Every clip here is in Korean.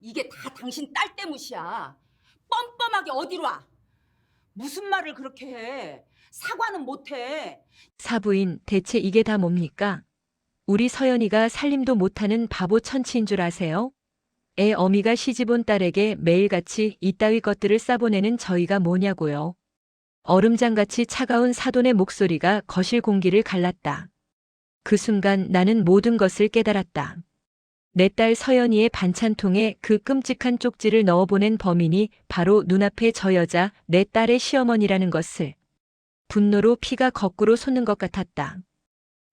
이게 다 당신 딸 때문이야. 뻔뻔하게 어디로 와? 무슨 말을 그렇게 해? 사과는 못해. 사부인, 대체 이게 다 뭡니까? 우리 서연이가 살림도 못하는 바보 천치인 줄 아세요? 애 어미가 시집온 딸에게 매일같이 이따위 것들을 싸보내는 저희가 뭐냐고요. 얼음장같이 차가운 사돈의 목소리가 거실 공기를 갈랐다. 그 순간 나는 모든 것을 깨달았다. 내 딸 서연이의 반찬통에 그 끔찍한 쪽지를 넣어보낸 범인이 바로 눈앞에 저 여자, 내 딸의 시어머니라는 것을. 분노로 피가 거꾸로 솟는 것 같았다.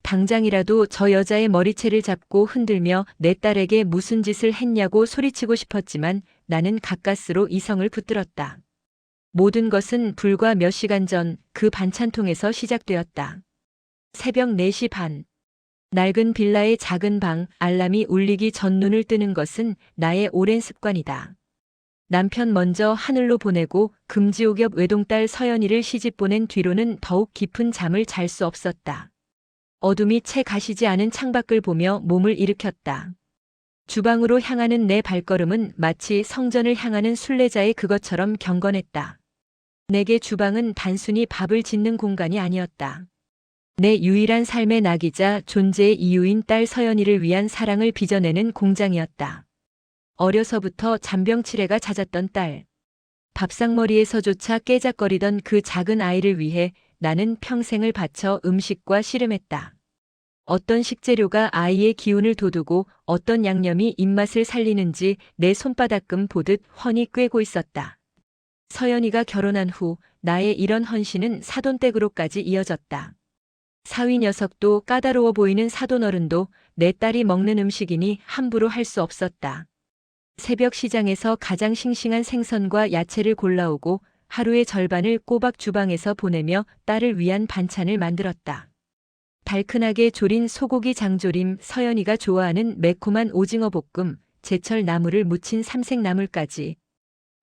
당장이라도 저 여자의 머리채를 잡고 흔들며 내 딸에게 무슨 짓을 했냐고 소리치고 싶었지만 나는 가까스로 이성을 붙들었다. 모든 것은 불과 몇 시간 전 그 반찬통에서 시작되었다. 새벽 4시 반. 낡은 빌라의 작은 방, 알람이 울리기 전 눈을 뜨는 것은 나의 오랜 습관이다. 남편 먼저 하늘로 보내고 금지옥엽 외동딸 서연이를 시집 보낸 뒤로는 더욱 깊은 잠을 잘 수 없었다. 어둠이 채 가시지 않은 창밖을 보며 몸을 일으켰다. 주방으로 향하는 내 발걸음은 마치 성전을 향하는 순례자의 그것처럼 경건했다. 내게 주방은 단순히 밥을 짓는 공간이 아니었다. 내 유일한 삶의 낙이자 존재의 이유인 딸 서연이를 위한 사랑을 빚어내는 공장이었다. 어려서부터 잔병치레가 잦았던 딸. 밥상머리에서조차 깨작거리던 그 작은 아이를 위해 나는 평생을 바쳐 음식과 씨름했다. 어떤 식재료가 아이의 기운을 돋우고 어떤 양념이 입맛을 살리는지 내 손바닥금 보듯 훤히 꿰고 있었다. 서연이가 결혼한 후 나의 이런 헌신은 사돈댁으로까지 이어졌다. 사위 녀석도 까다로워 보이는 사돈어른도 내 딸이 먹는 음식이니 함부로 할 수 없었다. 새벽 시장에서 가장 싱싱한 생선과 야채를 골라오고 하루의 절반을 꼬박 주방에서 보내며 딸을 위한 반찬을 만들었다. 달큰하게 조린 소고기 장조림, 서연이가 좋아하는 매콤한 오징어 볶음, 제철 나물을 무친 삼색나물까지.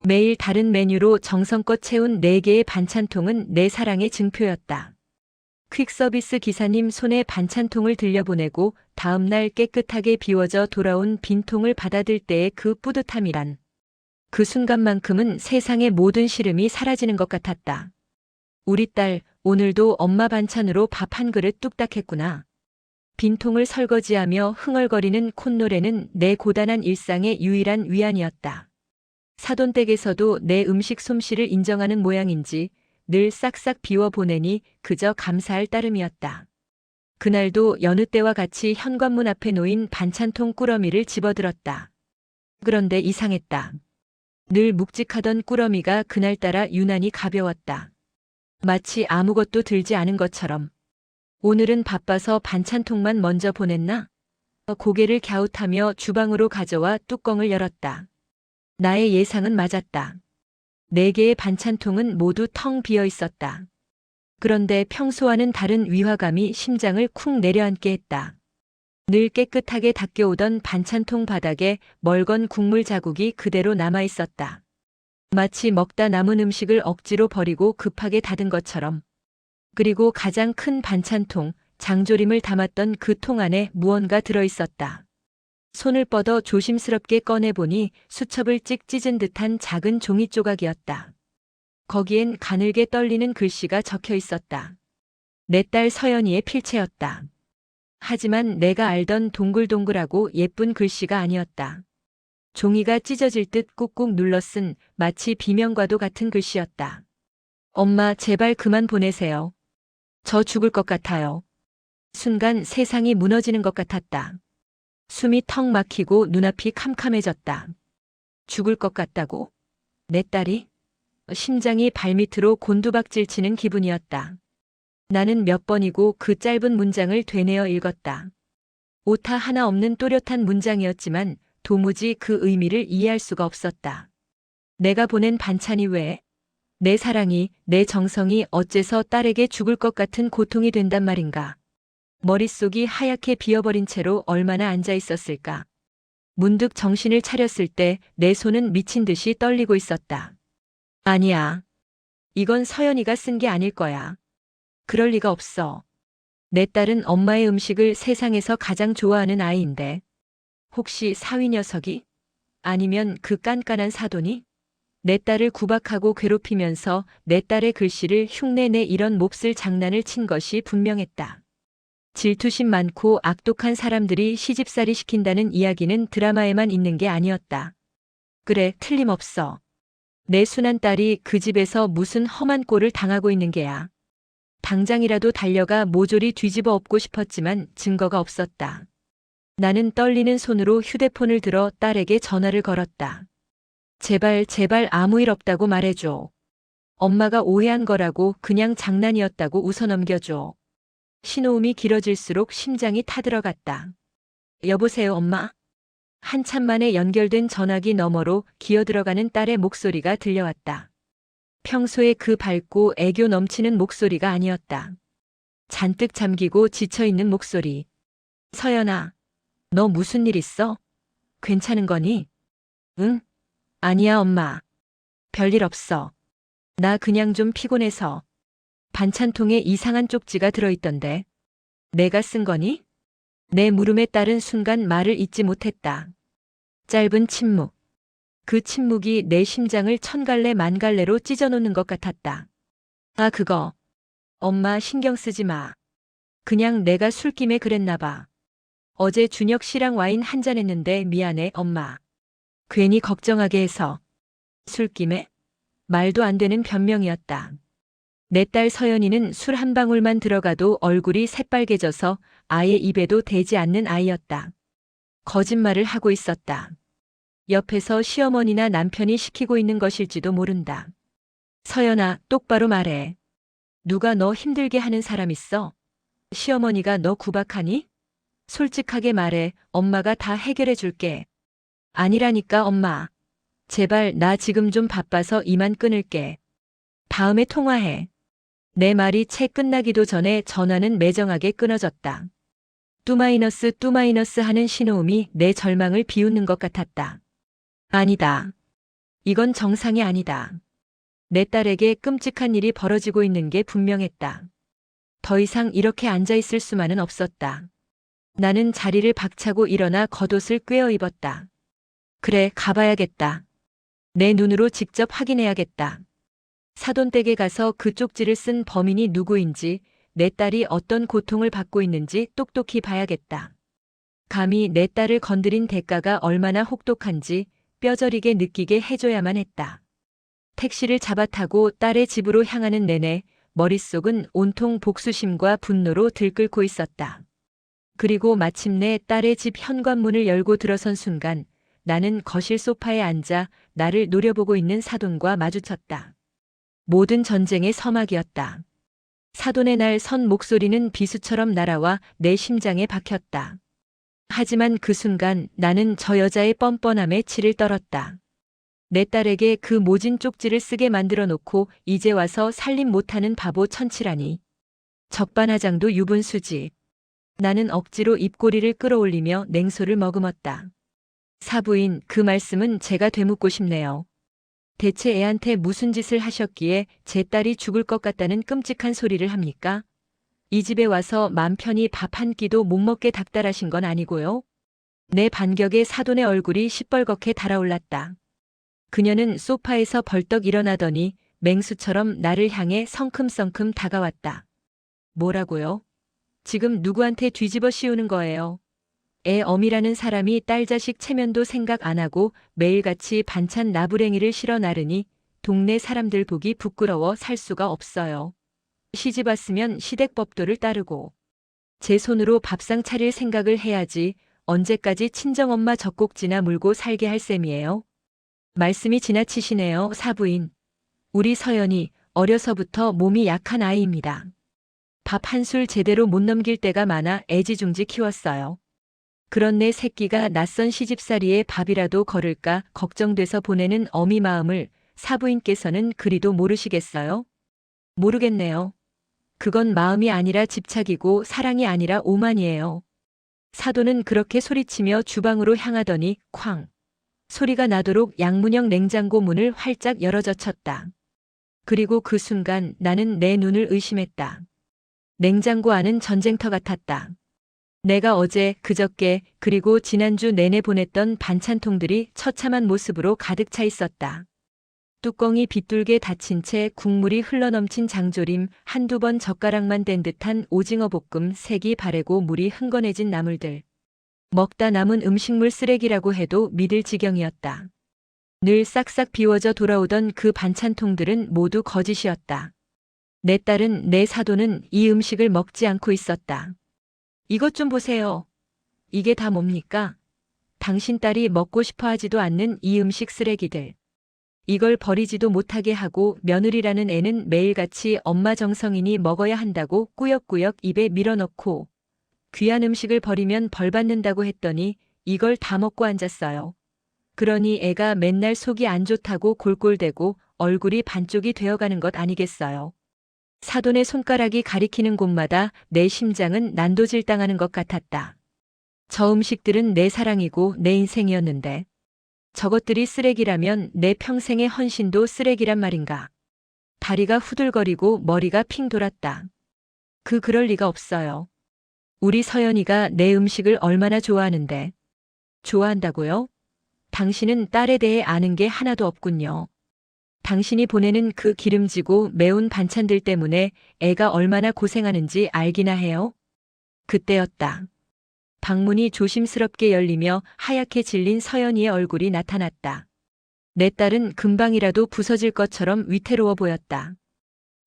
매일 다른 메뉴로 정성껏 채운 4개의 반찬통은 내 사랑의 증표였다. 퀵서비스 기사님 손에 반찬통을 들려보내고 다음날 깨끗하게 비워져 돌아온 빈통을 받아들 때의 그 뿌듯함이란. 그 순간만큼은 세상의 모든 시름이 사라지는 것 같았다. 우리 딸, 오늘도 엄마 반찬으로 밥 한 그릇 뚝딱 했구나. 빈통을 설거지하며 흥얼거리는 콧노래는 내 고단한 일상의 유일한 위안이었다. 사돈댁에서도 내 음식 솜씨를 인정하는 모양인지 늘 싹싹 비워 보내니 그저 감사할 따름이었다. 그날도 여느 때와 같이 현관문 앞에 놓인 반찬통 꾸러미를 집어들었다. 그런데 이상했다. 늘 묵직하던 꾸러미가 그날따라 유난히 가벼웠다. 마치 아무것도 들지 않은 것처럼. 오늘은 바빠서 반찬통만 먼저 보냈나? 고개를 갸웃하며 주방으로 가져와 뚜껑을 열었다. 나의 예상은 맞았다. 4개의 반찬통은 모두 텅 비어 있었다. 그런데 평소와는 다른 위화감이 심장을 쿵 내려앉게 했다. 늘 깨끗하게 닦여오던 반찬통 바닥에 멀건 국물 자국이 그대로 남아 있었다. 마치 먹다 남은 음식을 억지로 버리고 급하게 닫은 것처럼. 그리고 가장 큰 반찬통, 장조림을 담았던 그 통 안에 무언가 들어 있었다. 손을 뻗어 조심스럽게 꺼내보니 수첩을 찍 찢은 듯한 작은 종이 조각이었다. 거기엔 가늘게 떨리는 글씨가 적혀 있었다. 내 딸 서연이의 필체였다. 하지만 내가 알던 동글동글하고 예쁜 글씨가 아니었다. 종이가 찢어질 듯 꾹꾹 눌러 쓴 마치 비명과도 같은 글씨였다. 엄마, 제발 그만 보내세요. 저 죽을 것 같아요. 순간 세상이 무너지는 것 같았다. 숨이 턱 막히고 눈앞이 캄캄해졌다. 죽을 것 같다고? 내 딸이? 심장이 발밑으로 곤두박질 치는 기분이었다. 나는 몇 번이고 그 짧은 문장을 되뇌어 읽었다. 오타 하나 없는 또렷한 문장이었지만 도무지 그 의미를 이해할 수가 없었다. 내가 보낸 반찬이 왜? 내 사랑이, 내 정성이 어째서 딸에게 죽을 것 같은 고통이 된단 말인가? 머릿속이 하얗게 비어버린 채로 얼마나 앉아 있었을까? 문득 정신을 차렸을 때 내 손은 미친 듯이 떨리고 있었다. 아니야. 이건 서연이가 쓴 게 아닐 거야. 그럴 리가 없어. 내 딸은 엄마의 음식을 세상에서 가장 좋아하는 아이인데. 혹시 사위 녀석이? 아니면 그 깐깐한 사돈이? 내 딸을 구박하고 괴롭히면서 내 딸의 글씨를 흉내내 이런 몹쓸 장난을 친 것이 분명했다. 질투심 많고 악독한 사람들이 시집살이 시킨다는 이야기는 드라마에만 있는 게 아니었다. 그래, 틀림없어. 내 순한 딸이 그 집에서 무슨 험한 꼴을 당하고 있는 게야. 당장이라도 달려가 모조리 뒤집어 엎고 싶었지만 증거가 없었다. 나는 떨리는 손으로 휴대폰을 들어 딸에게 전화를 걸었다. 제발, 제발 아무 일 없다고 말해줘. 엄마가 오해한 거라고 그냥 장난이었다고 웃어넘겨줘. 신호음이 길어질수록 심장이 타들어갔다. 여보세요, 엄마? 한참 만에 연결된 전화기 너머로 기어들어가는 딸의 목소리가 들려왔다. 평소에 그 밝고 애교 넘치는 목소리가 아니었다. 잔뜩 잠기고 지쳐있는 목소리. 서연아, 너 무슨 일 있어? 괜찮은 거니? 응? 아니야, 엄마. 별일 없어. 나 그냥 좀 피곤해서. 반찬통에 이상한 쪽지가 들어있던데. 내가 쓴 거니? 내 물음에 따른 순간 말을 잇지 못했다. 짧은 침묵. 그 침묵이 내 심장을 천갈래 만갈래로 찢어놓는 것 같았다. 아, 그거. 엄마 신경 쓰지 마. 그냥 내가 술김에 그랬나 봐. 어제 준혁 씨랑 와인 한잔 했는데 미안해, 엄마. 괜히 걱정하게 해서. 술김에? 말도 안 되는 변명이었다. 내 딸 서연이는 술 한 방울만 들어가도 얼굴이 새빨개져서 아예 입에도 대지 않는 아이였다. 거짓말을 하고 있었다. 옆에서 시어머니나 남편이 시키고 있는 것일지도 모른다. 서연아, 똑바로 말해. 누가 너 힘들게 하는 사람 있어? 시어머니가 너 구박하니? 솔직하게 말해, 엄마가 다 해결해 줄게. 아니라니까, 엄마. 제발 나 지금 좀 바빠서 이만 끊을게. 다음에 통화해. 내 말이 채 끝나기도 전에 전화는 매정하게 끊어졌다. 뚜마이너스 하는 신호음이 내 절망을 비웃는 것 같았다. 아니다. 이건 정상이 아니다. 내 딸에게 끔찍한 일이 벌어지고 있는 게 분명했다. 더 이상 이렇게 앉아있을 수만은 없었다. 나는 자리를 박차고 일어나 겉옷을 꿰어 입었다. 그래, 가봐야겠다. 내 눈으로 직접 확인해야겠다. 사돈댁에 가서 그 쪽지를 쓴 범인이 누구인지, 내 딸이 어떤 고통을 받고 있는지 똑똑히 봐야겠다. 감히 내 딸을 건드린 대가가 얼마나 혹독한지 뼈저리게 느끼게 해줘야만 했다. 택시를 잡아타고 딸의 집으로 향하는 내내 머릿속은 온통 복수심과 분노로 들끓고 있었다. 그리고 마침내 딸의 집 현관문을 열고 들어선 순간 나는 거실 소파에 앉아 나를 노려보고 있는 사돈과 마주쳤다. 모든 전쟁의 서막이었다. 사돈의 날 선 목소리는 비수처럼 날아와 내 심장에 박혔다. 하지만 그 순간 나는 저 여자의 뻔뻔함에 치를 떨었다. 내 딸에게 그 모진 쪽지를 쓰게 만들어 놓고 이제 와서 살림 못하는 바보 천치라니. 적반하장도 유분수지. 나는 억지로 입꼬리를 끌어올리며 냉소를 머금었다. 사부인, 그 말씀은 제가 되묻고 싶네요. 대체 애한테 무슨 짓을 하셨기에 제 딸이 죽을 것 같다는 끔찍한 소리를 합니까? 이 집에 와서 맘 편히 밥 한 끼도 못 먹게 닥달하신 건 아니고요. 내 반격에 사돈의 얼굴이 시뻘겋게 달아올랐다. 그녀는 소파에서 벌떡 일어나더니 맹수처럼 나를 향해 성큼성큼 다가왔다. 뭐라고요? 지금 누구한테 뒤집어 씌우는 거예요? 애 어미라는 사람이 딸 자식 체면도 생각 안 하고 매일같이 반찬 나부랭이를 실어 나르니 동네 사람들 보기 부끄러워 살 수가 없어요. 시집 왔으면 시댁법도를 따르고 제 손으로 밥상 차릴 생각을 해야지 언제까지 친정엄마 젖꼭지나 물고 살게 할 셈이에요. 말씀이 지나치시네요, 사부인. 우리 서연이 어려서부터 몸이 약한 아이입니다. 밥 한 술 제대로 못 넘길 때가 많아 애지중지 키웠어요. 그런 내 새끼가 낯선 시집살이에 밥이라도 거를까 걱정돼서 보내는 어미 마음을 사부인께서는 그리도 모르시겠어요? 모르겠네요. 그건 마음이 아니라 집착이고 사랑이 아니라 오만이에요. 사돈은 그렇게 소리치며 주방으로 향하더니 쾅! 소리가 나도록 양문형 냉장고 문을 활짝 열어젖혔다. 그리고 그 순간 나는 내 눈을 의심했다. 냉장고 안은 전쟁터 같았다. 내가 어제, 그저께, 그리고 지난주 내내 보냈던 반찬통들이 처참한 모습으로 가득 차 있었다. 뚜껑이 비뚤게 닫힌 채 국물이 흘러넘친 장조림, 한두 번 젓가락만 댄 듯한 오징어 볶음, 색이 바래고 물이 흥건해진 나물들. 먹다 남은 음식물 쓰레기라고 해도 믿을 지경이었다. 늘 싹싹 비워져 돌아오던 그 반찬통들은 모두 거짓이었다. 내 딸은, 내 사돈은 이 음식을 먹지 않고 있었다. 이것 좀 보세요. 이게 다 뭡니까? 당신 딸이 먹고 싶어 하지도 않는 이 음식 쓰레기들. 이걸 버리지도 못하게 하고 며느리라는 애는 매일같이 엄마 정성이니 먹어야 한다고 꾸역꾸역 입에 밀어넣고 귀한 음식을 버리면 벌 받는다고 했더니 이걸 다 먹고 앉았어요. 그러니 애가 맨날 속이 안 좋다고 골골대고 얼굴이 반쪽이 되어가는 것 아니겠어요. 사돈의 손가락이 가리키는 곳마다 내 심장은 난도질당하는 것 같았다. 저 음식들은 내 사랑이고 내 인생이었는데 저것들이 쓰레기라면 내 평생의 헌신도 쓰레기란 말인가. 다리가 후들거리고 머리가 핑 돌았다. 그럴 리가 없어요. 우리 서연이가 내 음식을 얼마나 좋아하는데. 좋아한다고요? 당신은 딸에 대해 아는 게 하나도 없군요. 당신이 보내는 그 기름지고 매운 반찬들 때문에 애가 얼마나 고생하는지 알기나 해요? 그때였다. 방문이 조심스럽게 열리며 하얗게 질린 서연이의 얼굴이 나타났다. 내 딸은 금방이라도 부서질 것처럼 위태로워 보였다.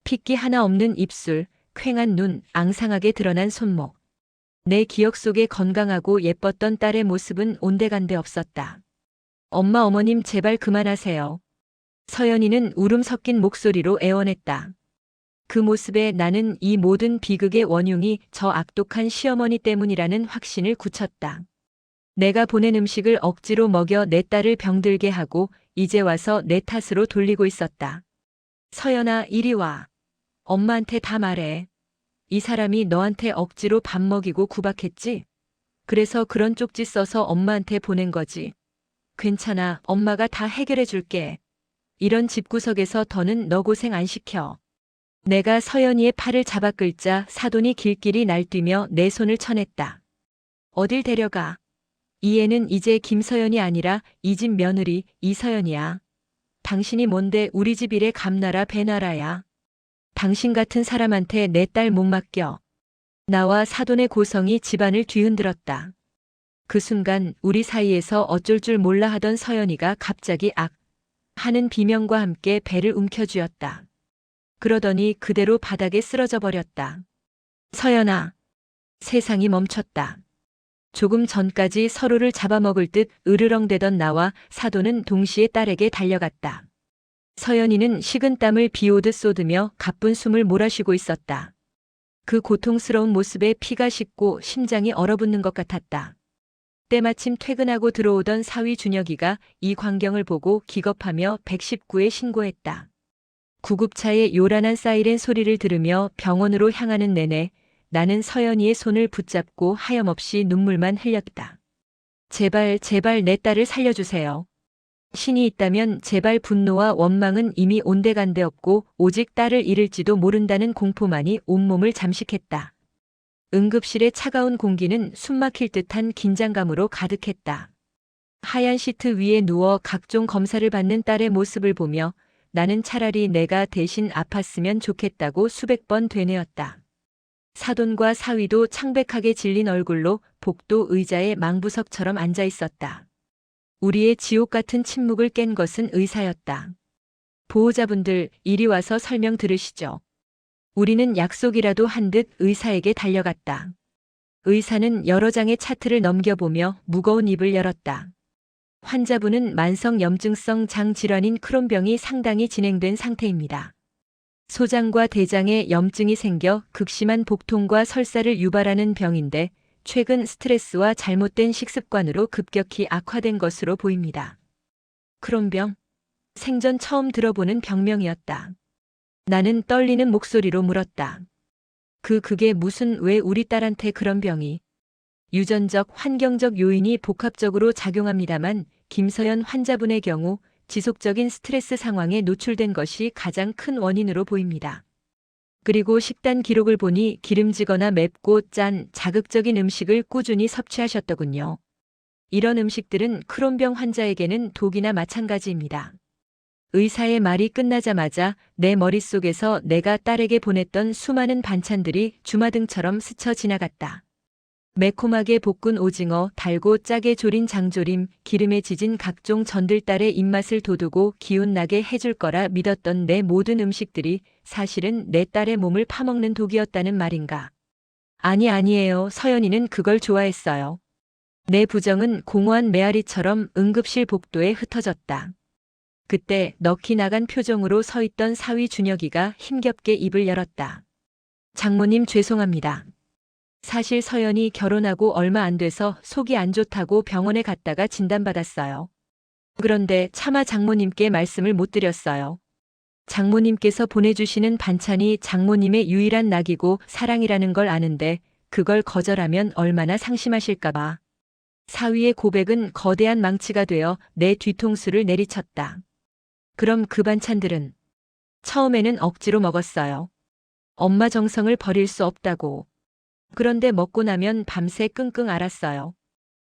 핏기 하나 없는 입술, 퀭한 눈, 앙상하게 드러난 손목. 내 기억 속에 건강하고 예뻤던 딸의 모습은 온데간데 없었다. 엄마, 어머님 제발 그만하세요. 서연이는 울음 섞인 목소리로 애원했다. 그 모습에 나는 이 모든 비극의 원흉이 저 악독한 시어머니 때문이라는 확신을 굳혔다. 내가 보낸 음식을 억지로 먹여 내 딸을 병들게 하고 이제 와서 내 탓으로 돌리고 있었다. 서연아, 이리 와. 엄마한테 다 말해. 이 사람이 너한테 억지로 밥 먹이고 구박했지? 그래서 그런 쪽지 써서 엄마한테 보낸 거지. 괜찮아, 엄마가 다 해결해 줄게. 이런 집구석에서 더는 너 고생 안 시켜. 내가 서연이의 팔을 잡아 끌자 사돈이 길길이 날뛰며 내 손을 쳐냈다. 어딜 데려가? 이 애는 이제 김서연이 아니라 이 집 며느리 이서연이야. 당신이 뭔데 우리 집 일에 감나라 배나라야. 당신 같은 사람한테 내 딸 못 맡겨. 나와 사돈의 고성이 집안을 뒤흔들었다. 그 순간 우리 사이에서 어쩔 줄 몰라 하던 서연이가 갑자기 악 하는 비명과 함께 배를 움켜쥐었다. 그러더니 그대로 바닥에 쓰러져 버렸다. 서연아. 세상이 멈췄다. 조금 전까지 서로를 잡아먹을 듯 으르렁대던 나와 사돈은 동시에 딸에게 달려갔다. 서연이는 식은땀을 비오듯 쏟으며 가쁜 숨을 몰아쉬고 있었다. 그 고통스러운 모습에 피가 식고 심장이 얼어붙는 것 같았다. 때마침 퇴근하고 들어오던 사위 준혁이가 이 광경을 보고 기겁하며 119에 신고했다. 구급차의 요란한 사이렌 소리를 들으며 병원으로 향하는 내내 나는 서연이의 손을 붙잡고 하염없이 눈물만 흘렸다. 제발, 제발 내 딸을 살려주세요. 신이 있다면 제발. 분노와 원망은 이미 온데간데 없고 오직 딸을 잃을지도 모른다는 공포만이 온몸을 잠식했다. 응급실의 차가운 공기는 숨막힐 듯한 긴장감으로 가득했다. 하얀 시트 위에 누워 각종 검사를 받는 딸의 모습을 보며 나는 차라리 내가 대신 아팠으면 좋겠다고 수백 번 되뇌었다. 사돈과 사위도 창백하게 질린 얼굴로 복도 의자에 망부석처럼 앉아 있었다. 우리의 지옥 같은 침묵을 깬 것은 의사였다. 보호자분들, 이리 와서 설명 들으시죠. 우리는 약속이라도 한 듯 의사에게 달려갔다. 의사는 여러 장의 차트를 넘겨보며 무거운 입을 열었다. 환자분은 만성 염증성 장 질환인 크론병이 상당히 진행된 상태입니다. 소장과 대장에 염증이 생겨 극심한 복통과 설사를 유발하는 병인데 최근 스트레스와 잘못된 식습관으로 급격히 악화된 것으로 보입니다. 크론병? 생전 처음 들어보는 병명이었다. 나는 떨리는 목소리로 물었다. 그게 무슨, 왜 우리 딸한테 그런 병이? 유전적, 환경적 요인이 복합적으로 작용합니다만 김서연 환자분의 경우 지속적인 스트레스 상황에 노출된 것이 가장 큰 원인으로 보입니다. 그리고 식단 기록을 보니 기름지거나 맵고 짠, 자극적인 음식을 꾸준히 섭취하셨더군요. 이런 음식들은 크론병 환자에게는 독이나 마찬가지입니다. 의사의 말이 끝나자마자 내 머릿속에서 내가 딸에게 보냈던 수많은 반찬들이 주마등처럼 스쳐 지나갔다. 매콤하게 볶은 오징어, 달고 짜게 조린 장조림, 기름에 지진 각종 전들 딸의 입맛을 돋우고 기운나게 해줄 거라 믿었던 내 모든 음식들이 사실은 내 딸의 몸을 파먹는 독이었다는 말인가. 아니에요. 서연이는 그걸 좋아했어요. 내 부정은 공허한 메아리처럼 응급실 복도에 흩어졌다. 그때 넋이 나간 표정으로 서 있던 사위 준혁이가 힘겹게 입을 열었다. 장모님 죄송합니다. 사실 서연이 결혼하고 얼마 안 돼서 속이 안 좋다고 병원에 갔다가 진단받았어요. 그런데 차마 장모님께 말씀을 못 드렸어요. 장모님께서 보내주시는 반찬이 장모님의 유일한 낙이고 사랑이라는 걸 아는데 그걸 거절하면 얼마나 상심하실까봐. 사위의 고백은 거대한 망치가 되어 내 뒤통수를 내리쳤다. 그럼 그 반찬들은? 처음에는 억지로 먹었어요. 엄마 정성을 버릴 수 없다고. 그런데 먹고 나면 밤새 끙끙 앓았어요.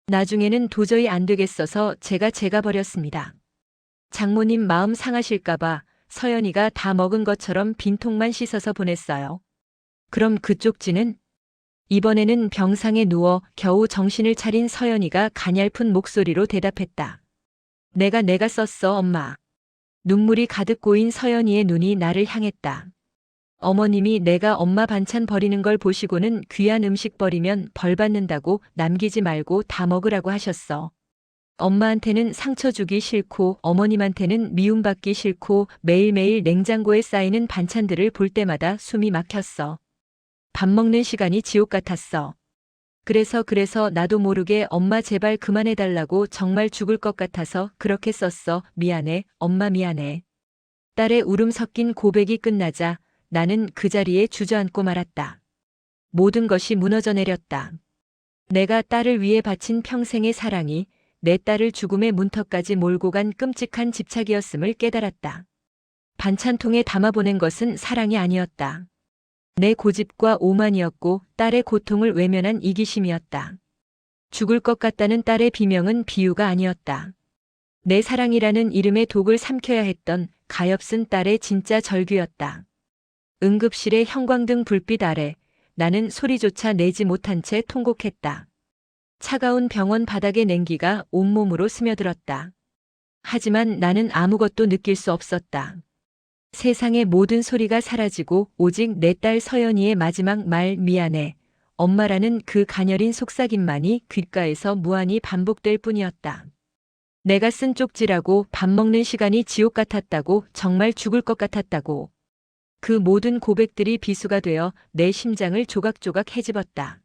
나중에는 도저히 안 되겠어서 제가 버렸습니다. 장모님 마음 상하실까봐 서연이가 다 먹은 것처럼 빈통만 씻어서 보냈어요. 그럼 그 쪽지는? 이번에는 병상에 누워 겨우 정신을 차린 서연이가 가냘픈 목소리로 대답했다. 내가 썼어, 엄마. 눈물이 가득 고인 서연이의 눈이 나를 향했다. 어머님이 내가 엄마 반찬 버리는 걸 보시고는 귀한 음식 버리면 벌 받는다고 남기지 말고 다 먹으라고 하셨어. 엄마한테는 상처 주기 싫고 어머님한테는 미움받기 싫고 매일매일 냉장고에 쌓이는 반찬들을 볼 때마다 숨이 막혔어. 밥 먹는 시간이 지옥 같았어. 그래서 나도 모르게 엄마 제발 그만해달라고 정말 죽을 것 같아서 그렇게 썼어. 미안해, 엄마 미안해. 딸의 울음 섞인 고백이 끝나자 나는 그 자리에 주저앉고 말았다. 모든 것이 무너져 내렸다. 내가 딸을 위해 바친 평생의 사랑이 내 딸을 죽음의 문턱까지 몰고 간 끔찍한 집착이었음을 깨달았다. 반찬통에 담아보낸 것은 사랑이 아니었다. 내 고집과 오만이었고 딸의 고통을 외면한 이기심이었다. 죽을 것 같다는 딸의 비명은 비유가 아니었다. 내 사랑이라는 이름의 독을 삼켜야 했던 가엾은 딸의 진짜 절규였다. 응급실의 형광등 불빛 아래 나는 소리조차 내지 못한 채 통곡했다. 차가운 병원 바닥의 냉기가 온몸으로 스며들었다. 하지만 나는 아무것도 느낄 수 없었다. 세상의 모든 소리가 사라지고 오직 내 딸 서연이의 마지막 말 미안해, 엄마라는 그 가녀린 속삭임만이 귓가에서 무한히 반복될 뿐이었다. 내가 쓴 쪽지라고 밥 먹는 시간이 지옥 같았다고 정말 죽을 것 같았다고. 그 모든 고백들이 비수가 되어 내 심장을 조각조각 헤집었다.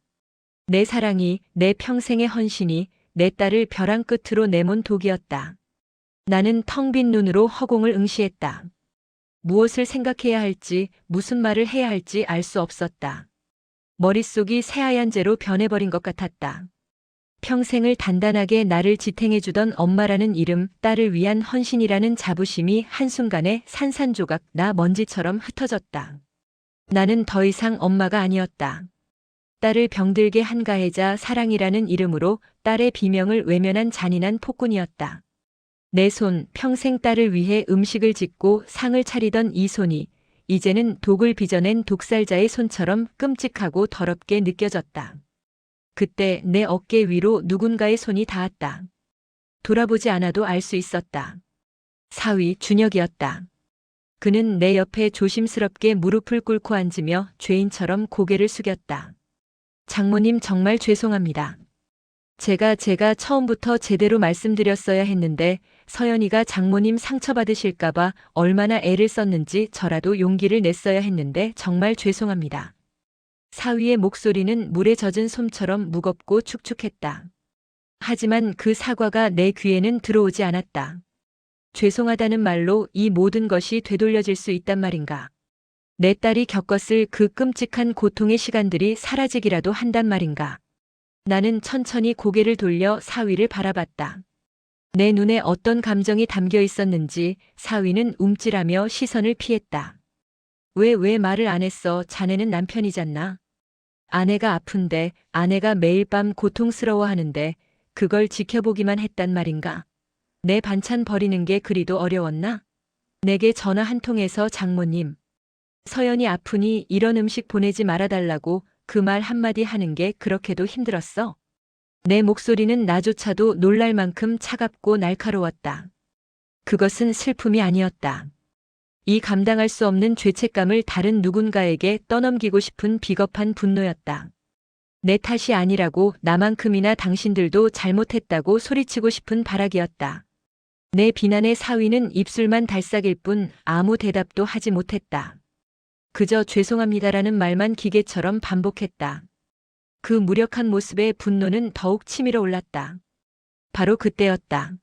내 사랑이, 내 평생의 헌신이 내 딸을 벼랑 끝으로 내몬 독이었다. 나는 텅 빈 눈으로 허공을 응시했다. 무엇을 생각해야 할지, 무슨 말을 해야 할지 알 수 없었다. 머릿속이 새하얀 재로 변해버린 것 같았다. 평생을 단단하게 나를 지탱해주던 엄마라는 이름, 딸을 위한 헌신이라는 자부심이 한순간에 산산조각 나 먼지처럼 흩어졌다. 나는 더 이상 엄마가 아니었다. 딸을 병들게 한 가해자 사랑이라는 이름으로 딸의 비명을 외면한 잔인한 폭군이었다. 내 손, 평생 딸을 위해 음식을 짓고 상을 차리던 이 손이 이제는 독을 빚어낸 독살자의 손처럼 끔찍하고 더럽게 느껴졌다. 그때 내 어깨 위로 누군가의 손이 닿았다. 돌아보지 않아도 알 수 있었다. 사위 준혁이었다. 그는 내 옆에 조심스럽게 무릎을 꿇고 앉으며 죄인처럼 고개를 숙였다. 장모님 정말 죄송합니다. 제가 처음부터 제대로 말씀드렸어야 했는데 서연이가 장모님 상처받으실까봐 얼마나 애를 썼는지 저라도 용기를 냈어야 했는데 정말 죄송합니다. 사위의 목소리는 물에 젖은 솜처럼 무겁고 축축했다. 하지만 그 사과가 내 귀에는 들어오지 않았다. 죄송하다는 말로 이 모든 것이 되돌려질 수 있단 말인가. 내 딸이 겪었을 그 끔찍한 고통의 시간들이 사라지기라도 한단 말인가. 나는 천천히 고개를 돌려 사위를 바라봤다. 내 눈에 어떤 감정이 담겨 있었는지 사위는 움찔하며 시선을 피했다. 왜 말을 안 했어? 자네는 남편이잖아. 아내가 아픈데, 아내가 매일 밤 고통스러워 하는데, 그걸 지켜보기만 했단 말인가? 내 반찬 버리는 게 그리도 어려웠나? 내게 전화 한 통해서 장모님, 서연이 아프니 이런 음식 보내지 말아달라고 그 말 한마디 하는 게 그렇게도 힘들었어? 내 목소리는 나조차도 놀랄 만큼 차갑고 날카로웠다. 그것은 슬픔이 아니었다. 이 감당할 수 없는 죄책감을 다른 누군가에게 떠넘기고 싶은 비겁한 분노였다. 내 탓이 아니라고 나만큼이나 당신들도 잘못했다고 소리치고 싶은 발악이었다. 내 비난의 사위는 입술만 달싹일 뿐 아무 대답도 하지 못했다. 그저 죄송합니다라는 말만 기계처럼 반복했다. 그 무력한 모습에 분노는 더욱 치밀어 올랐다. 바로 그때였다.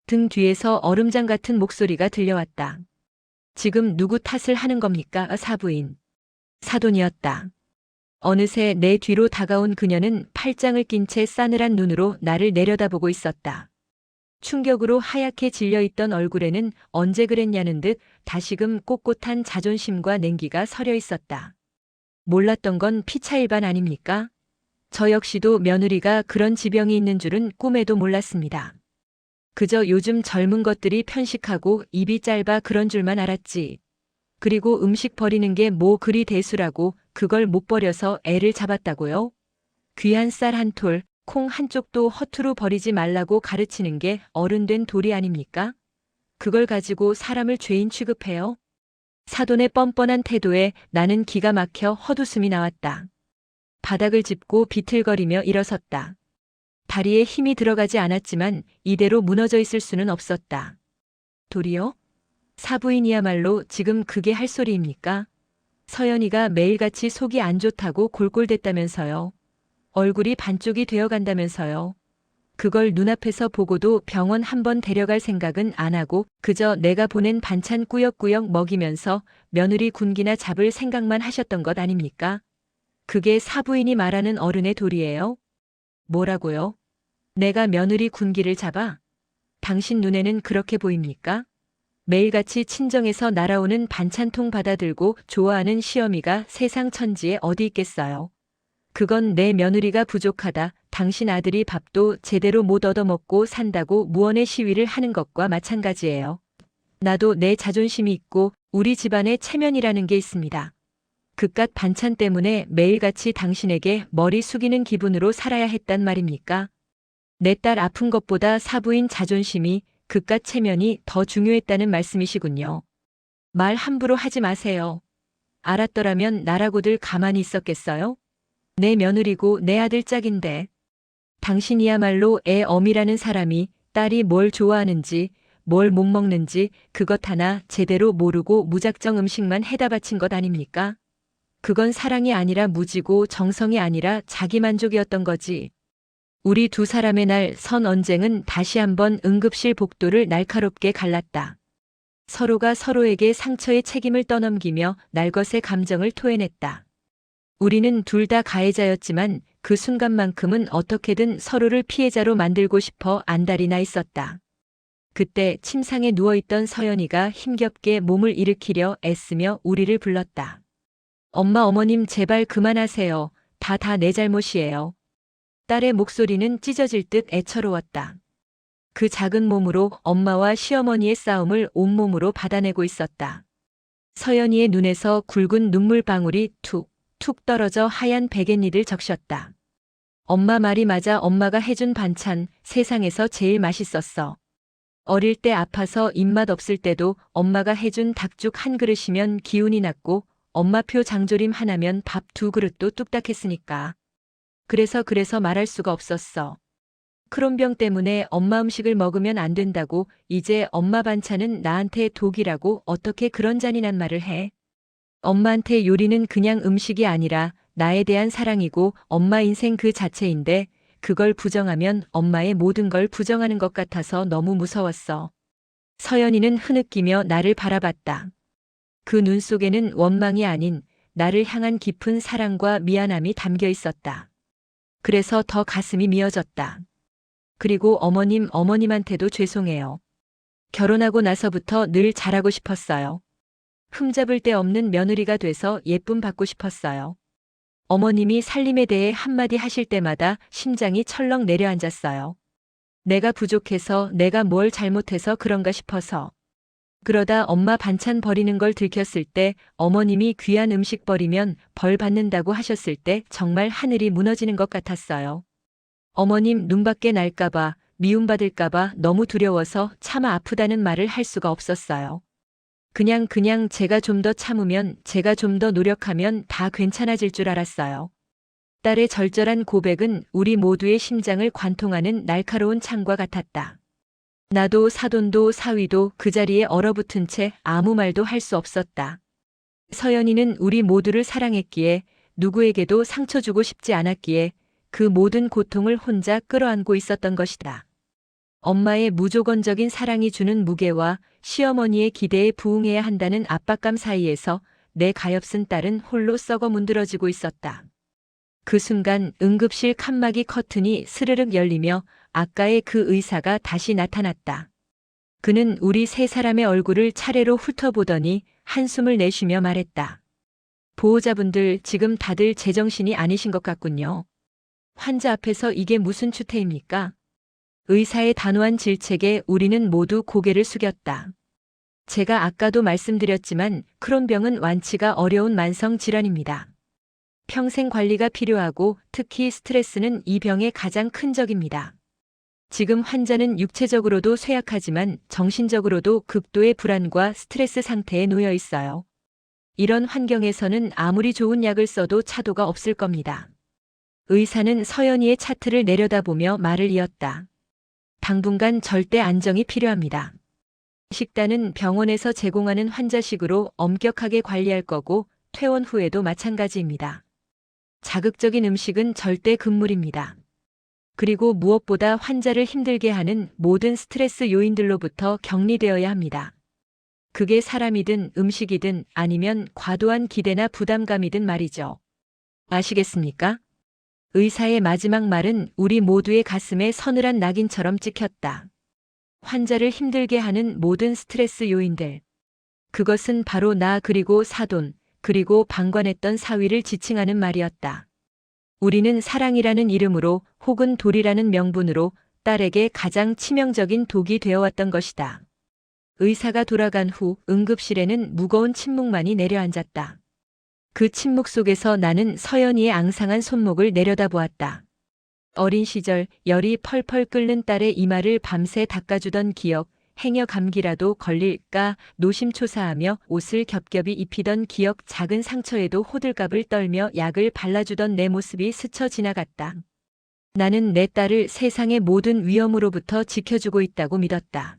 등 뒤에서 얼음장 같은 목소리가 들려왔다. 지금 누구 탓을 하는 겁니까? 사부인. 사돈이었다. 어느새 내 뒤로 다가온 그녀는 팔짱을 낀 채 싸늘한 눈으로 나를 내려다보고 있었다. 충격으로 하얗게 질려있던 얼굴에는 언제 그랬냐는 듯 다시금 꼿꼿한 자존심과 냉기가 서려 있었다. 몰랐던 건 피차일반 아닙니까? 저 역시도 며느리가 그런 지병이 있는 줄은 꿈에도 몰랐습니다. 그저 요즘 젊은 것들이 편식하고 입이 짧아 그런 줄만 알았지. 그리고 음식 버리는 게 뭐 그리 대수라고 그걸 못 버려서 애를 잡았다고요? 귀한 쌀 한 톨, 콩 한 쪽도 허투루 버리지 말라고 가르치는 게 어른된 도리 아닙니까? 그걸 가지고 사람을 죄인 취급해요? 사돈의 뻔뻔한 태도에 나는 기가 막혀 헛웃음이 나왔다. 바닥을 짚고 비틀거리며 일어섰다. 다리에 힘이 들어가지 않았지만 이대로 무너져 있을 수는 없었다. 도리요? 사부인이야말로 지금 그게 할 소리입니까? 서연이가 매일같이 속이 안 좋다고 골골댔다면서요. 얼굴이 반쪽이 되어간다면서요. 그걸 눈앞에서 보고도 병원 한번 데려갈 생각은 안 하고 그저 내가 보낸 반찬 꾸역꾸역 먹이면서 며느리 군기나 잡을 생각만 하셨던 것 아닙니까? 그게 사부인이 말하는 어른의 도리예요? 뭐라고요? 내가 며느리 군기를 잡아? 당신 눈에는 그렇게 보입니까? 매일같이 친정에서 날아오는 반찬통 받아들고 좋아하는 시어미가 세상 천지에 어디 있겠어요? 그건 내 며느리가 부족하다, 당신 아들이 밥도 제대로 못 얻어먹고 산다고 무언의 시위를 하는 것과 마찬가지예요. 나도 내 자존심이 있고 우리 집안에 체면이라는 게 있습니다. 그깟 반찬 때문에 매일같이 당신에게 머리 숙이는 기분으로 살아야 했단 말입니까? 내 딸 아픈 것보다 사부인 자존심이 그깟 체면이 더 중요했다는 말씀이시군요. 말 함부로 하지 마세요. 알았더라면 나라고들 가만히 있었겠어요? 내 며느리고 내 아들 짝인데. 당신이야말로 애 어미라는 사람이 딸이 뭘 좋아하는지 뭘 못 먹는지 그것 하나 제대로 모르고 무작정 음식만 해다 바친 것 아닙니까? 그건 사랑이 아니라 무지고 정성이 아니라 자기만족이었던 거지. 우리 두 사람의 날 선 언쟁은 다시 한번 응급실 복도를 날카롭게 갈랐다. 서로가 서로에게 상처의 책임을 떠넘기며 날것의 감정을 토해냈다. 우리는 둘 다 가해자였지만 그 순간만큼은 어떻게든 서로를 피해자로 만들고 싶어 안달이 나 있었다. 그때 침상에 누워있던 서연이가 힘겹게 몸을 일으키려 애쓰며 우리를 불렀다. 엄마 어머님 제발 그만하세요. 다 내 잘못이에요. 딸의 목소리는 찢어질 듯 애처로웠다. 그 작은 몸으로 엄마와 시어머니의 싸움을 온몸으로 받아내고 있었다. 서연이의 눈에서 굵은 눈물방울이 툭 떨어져 하얀 베갯니를 적셨다. 엄마 말이 맞아. 엄마가 해준 반찬 세상에서 제일 맛있었어. 어릴 때 아파서 입맛 없을 때도 엄마가 해준 닭죽 한 그릇이면 기운이 났고 엄마표 장조림 하나면 밥 두 그릇도 뚝딱 했으니까. 그래서 말할 수가 없었어. 크론병 때문에 엄마 음식을 먹으면 안 된다고 이제 엄마 반찬은 나한테 독이라고 어떻게 그런 잔인한 말을 해. 엄마한테 요리는 그냥 음식이 아니라 나에 대한 사랑이고 엄마 인생 그 자체인데 그걸 부정하면 엄마의 모든 걸 부정하는 것 같아서 너무 무서웠어. 서연이는 흐느끼며 나를 바라봤다. 그 눈 속에는 원망이 아닌 나를 향한 깊은 사랑과 미안함이 담겨 있었다. 그래서 더 가슴이 미어졌다. 그리고 어머님한테도 죄송해요. 결혼하고 나서부터 늘 잘하고 싶었어요. 흠잡을 데 없는 며느리가 돼서 예쁨 받고 싶었어요. 어머님이 살림에 대해 한마디 하실 때마다 심장이 철렁 내려앉았어요. 내가 부족해서, 내가 뭘 잘못해서 그런가 싶어서. 그러다 엄마 반찬 버리는 걸 들켰을 때, 어머님이 귀한 음식 버리면 벌 받는다고 하셨을 때 정말 하늘이 무너지는 것 같았어요. 어머님 눈밖에 날까봐, 미움받을까봐 너무 두려워서 차마 아프다는 말을 할 수가 없었어요. 그냥 제가 좀 더 참으면, 제가 좀 더 노력하면 다 괜찮아질 줄 알았어요. 딸의 절절한 고백은 우리 모두의 심장을 관통하는 날카로운 창과 같았다. 나도 사돈도 사위도 그 자리에 얼어붙은 채 아무 말도 할 수 없었다. 서연이는 우리 모두를 사랑했기에, 누구에게도 상처 주고 싶지 않았기에 그 모든 고통을 혼자 끌어안고 있었던 것이다. 엄마의 무조건적인 사랑이 주는 무게와 시어머니의 기대에 부응해야 한다는 압박감 사이에서 내 가엾은 딸은 홀로 썩어 문드러지고 있었다. 그 순간 응급실 칸막이 커튼이 스르륵 열리며 아까의 그 의사가 다시 나타났다. 그는 우리 세 사람의 얼굴을 차례로 훑어보더니 한숨을 내쉬며 말했다. 보호자분들, 지금 다들 제정신이 아니신 것 같군요. 환자 앞에서 이게 무슨 추태입니까? 의사의 단호한 질책에 우리는 모두 고개를 숙였다. 제가 아까도 말씀드렸지만 크론병은 완치가 어려운 만성 질환입니다. 평생 관리가 필요하고 특히 스트레스는 이 병의 가장 큰 적입니다. 지금 환자는 육체적으로도 쇠약하지만 정신적으로도 극도의 불안과 스트레스 상태에 놓여 있어요. 이런 환경에서는 아무리 좋은 약을 써도 차도가 없을 겁니다. 의사는 서연이의 차트를 내려다보며 말을 이었다. 당분간 절대 안정이 필요합니다. 식단은 병원에서 제공하는 환자식으로 엄격하게 관리할 거고 퇴원 후에도 마찬가지입니다. 자극적인 음식은 절대 금물입니다. 그리고 무엇보다 환자를 힘들게 하는 모든 스트레스 요인들로부터 격리되어야 합니다. 그게 사람이든 음식이든 아니면 과도한 기대나 부담감이든 말이죠. 아시겠습니까? 의사의 마지막 말은 우리 모두의 가슴에 서늘한 낙인처럼 찍혔다. 환자를 힘들게 하는 모든 스트레스 요인들. 그것은 바로 나 그리고 사돈, 그리고 방관했던 사위를 지칭하는 말이었다. 우리는 사랑이라는 이름으로 혹은 돌이라는 명분으로 딸에게 가장 치명적인 독이 되어왔던 것이다. 의사가 돌아간 후 응급실에는 무거운 침묵만이 내려앉았다. 그 침묵 속에서 나는 서연이의 앙상한 손목을 내려다보았다. 어린 시절 열이 펄펄 끓는 딸의 이마를 밤새 닦아주던 기억, 행여 감기라도 걸릴까 노심초사하며 옷을 겹겹이 입히던 기억, 작은 상처에도 호들갑을 떨며 약을 발라주던 내 모습이 스쳐 지나갔다. 나는 내 딸을 세상의 모든 위험으로부터 지켜주고 있다고 믿었다.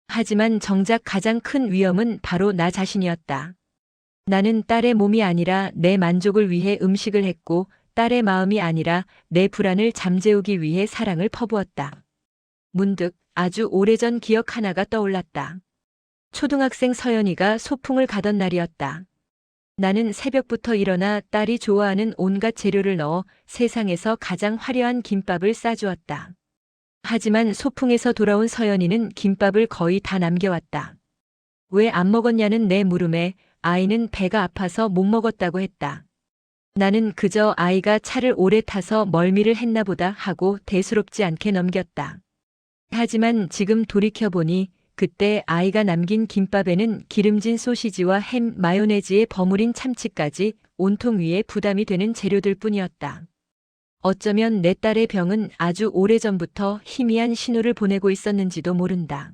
하지만 정작 가장 큰 위험은 바로 나 자신이었다. 나는 딸의 몸이 아니라 내 만족을 위해 음식을 했고, 딸의 마음이 아니라 내 불안을 잠재우기 위해 사랑을 퍼부었다. 문득 아주 오래전 기억 하나가 떠올랐다. 초등학생 서연이가 소풍을 가던 날이었다. 나는 새벽부터 일어나 딸이 좋아하는 온갖 재료를 넣어 세상에서 가장 화려한 김밥을 싸주었다. 하지만 소풍에서 돌아온 서연이는 김밥을 거의 다 남겨왔다. 왜 안 먹었냐는 내 물음에 아이는 배가 아파서 못 먹었다고 했다. 나는 그저 아이가 차를 오래 타서 멀미를 했나 보다 하고 대수롭지 않게 넘겼다. 하지만 지금 돌이켜보니 그때 아이가 남긴 김밥에는 기름진 소시지와 햄, 마요네즈에 버무린 참치까지 온통 위에 부담이 되는 재료들 뿐이었다. 어쩌면 내 딸의 병은 아주 오래전부터 희미한 신호를 보내고 있었는지도 모른다.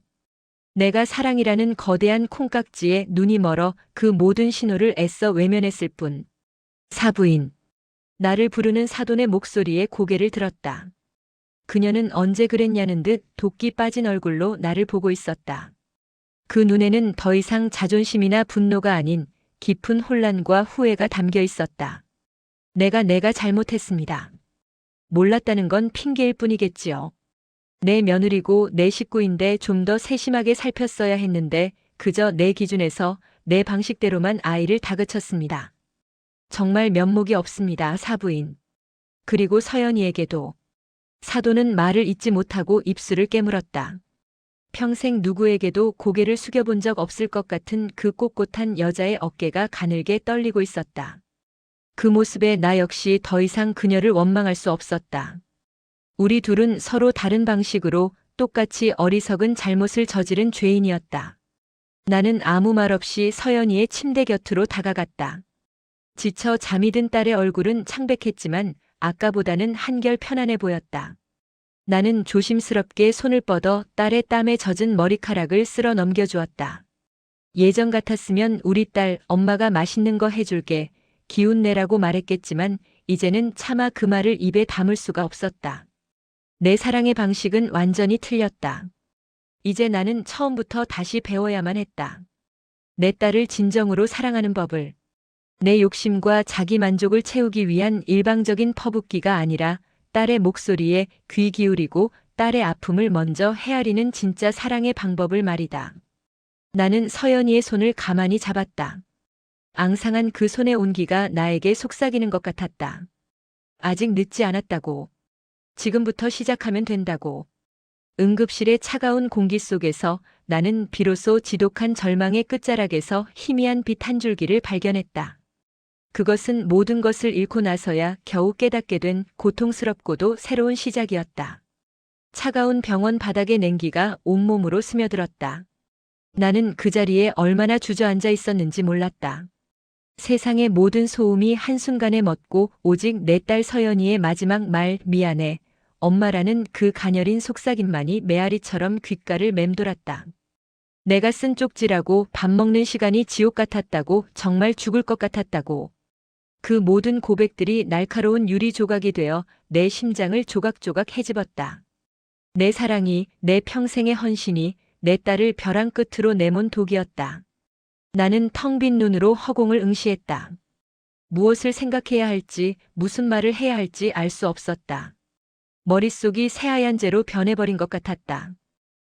내가 사랑이라는 거대한 콩깍지에 눈이 멀어 그 모든 신호를 애써 외면했을 뿐. 사부인. 나를 부르는 사돈의 목소리에 고개를 들었다. 그녀는 언제 그랬냐는 듯 도끼 빠진 얼굴로 나를 보고 있었다. 그 눈에는 더 이상 자존심이나 분노가 아닌 깊은 혼란과 후회가 담겨 있었다. 내가 잘못했습니다. 몰랐다는 건 핑계일 뿐이겠지요. 내 며느리고 내 식구인데 좀 더 세심하게 살폈어야 했는데 그저 내 기준에서 내 방식대로만 아이를 다그쳤습니다. 정말 면목이 없습니다, 사부인. 그리고 서연이에게도. 사돈은 말을 잇지 못하고 입술을 깨물었다. 평생 누구에게도 고개를 숙여본 적 없을 것 같은 그 꼿꼿한 여자의 어깨가 가늘게 떨리고 있었다. 그 모습에 나 역시 더 이상 그녀를 원망할 수 없었다. 우리 둘은 서로 다른 방식으로 똑같이 어리석은 잘못을 저지른 죄인이었다. 나는 아무 말 없이 서연이의 침대 곁으로 다가갔다. 지쳐 잠이 든 딸의 얼굴은 창백했지만 아까보다는 한결 편안해 보였다. 나는 조심스럽게 손을 뻗어 딸의 땀에 젖은 머리카락을 쓸어 넘겨주었다. 예전 같았으면 우리 딸, 엄마가 맛있는 거 해줄게, 기운 내라고 말했겠지만 이제는 차마 그 말을 입에 담을 수가 없었다. 내 사랑의 방식은 완전히 틀렸다. 이제 나는 처음부터 다시 배워야만 했다. 내 딸을 진정으로 사랑하는 법을. 내 욕심과 자기 만족을 채우기 위한 일방적인 퍼붓기가 아니라 딸의 목소리에 귀 기울이고 딸의 아픔을 먼저 헤아리는 진짜 사랑의 방법을 말이다. 나는 서연이의 손을 가만히 잡았다. 앙상한 그 손의 온기가 나에게 속삭이는 것 같았다. 아직 늦지 않았다고. 지금부터 시작하면 된다고. 응급실의 차가운 공기 속에서 나는 비로소 지독한 절망의 끝자락에서 희미한 빛 한 줄기를 발견했다. 그것은 모든 것을 잃고 나서야 겨우 깨닫게 된 고통스럽고도 새로운 시작이었다. 차가운 병원 바닥의 냉기가 온몸으로 스며들었다. 나는 그 자리에 얼마나 주저앉아 있었는지 몰랐다. 세상의 모든 소음이 한순간에 멎고 오직 내 딸 서연이의 마지막 말, 미안해, 엄마라는 그 가녀린 속삭임만이 메아리처럼 귓가를 맴돌았다. 내가 쓴 쪽지라고, 밥 먹는 시간이 지옥 같았다고, 정말 죽을 것 같았다고. 그 모든 고백들이 날카로운 유리 조각이 되어 내 심장을 조각조각 헤집었다. 내 사랑이, 내 평생의 헌신이 내 딸을 벼랑 끝으로 내몬 독이었다. 나는 텅 빈 눈으로 허공을 응시했다. 무엇을 생각해야 할지, 무슨 말을 해야 할지 알 수 없었다. 머릿속이 새하얀 재로 변해버린 것 같았다.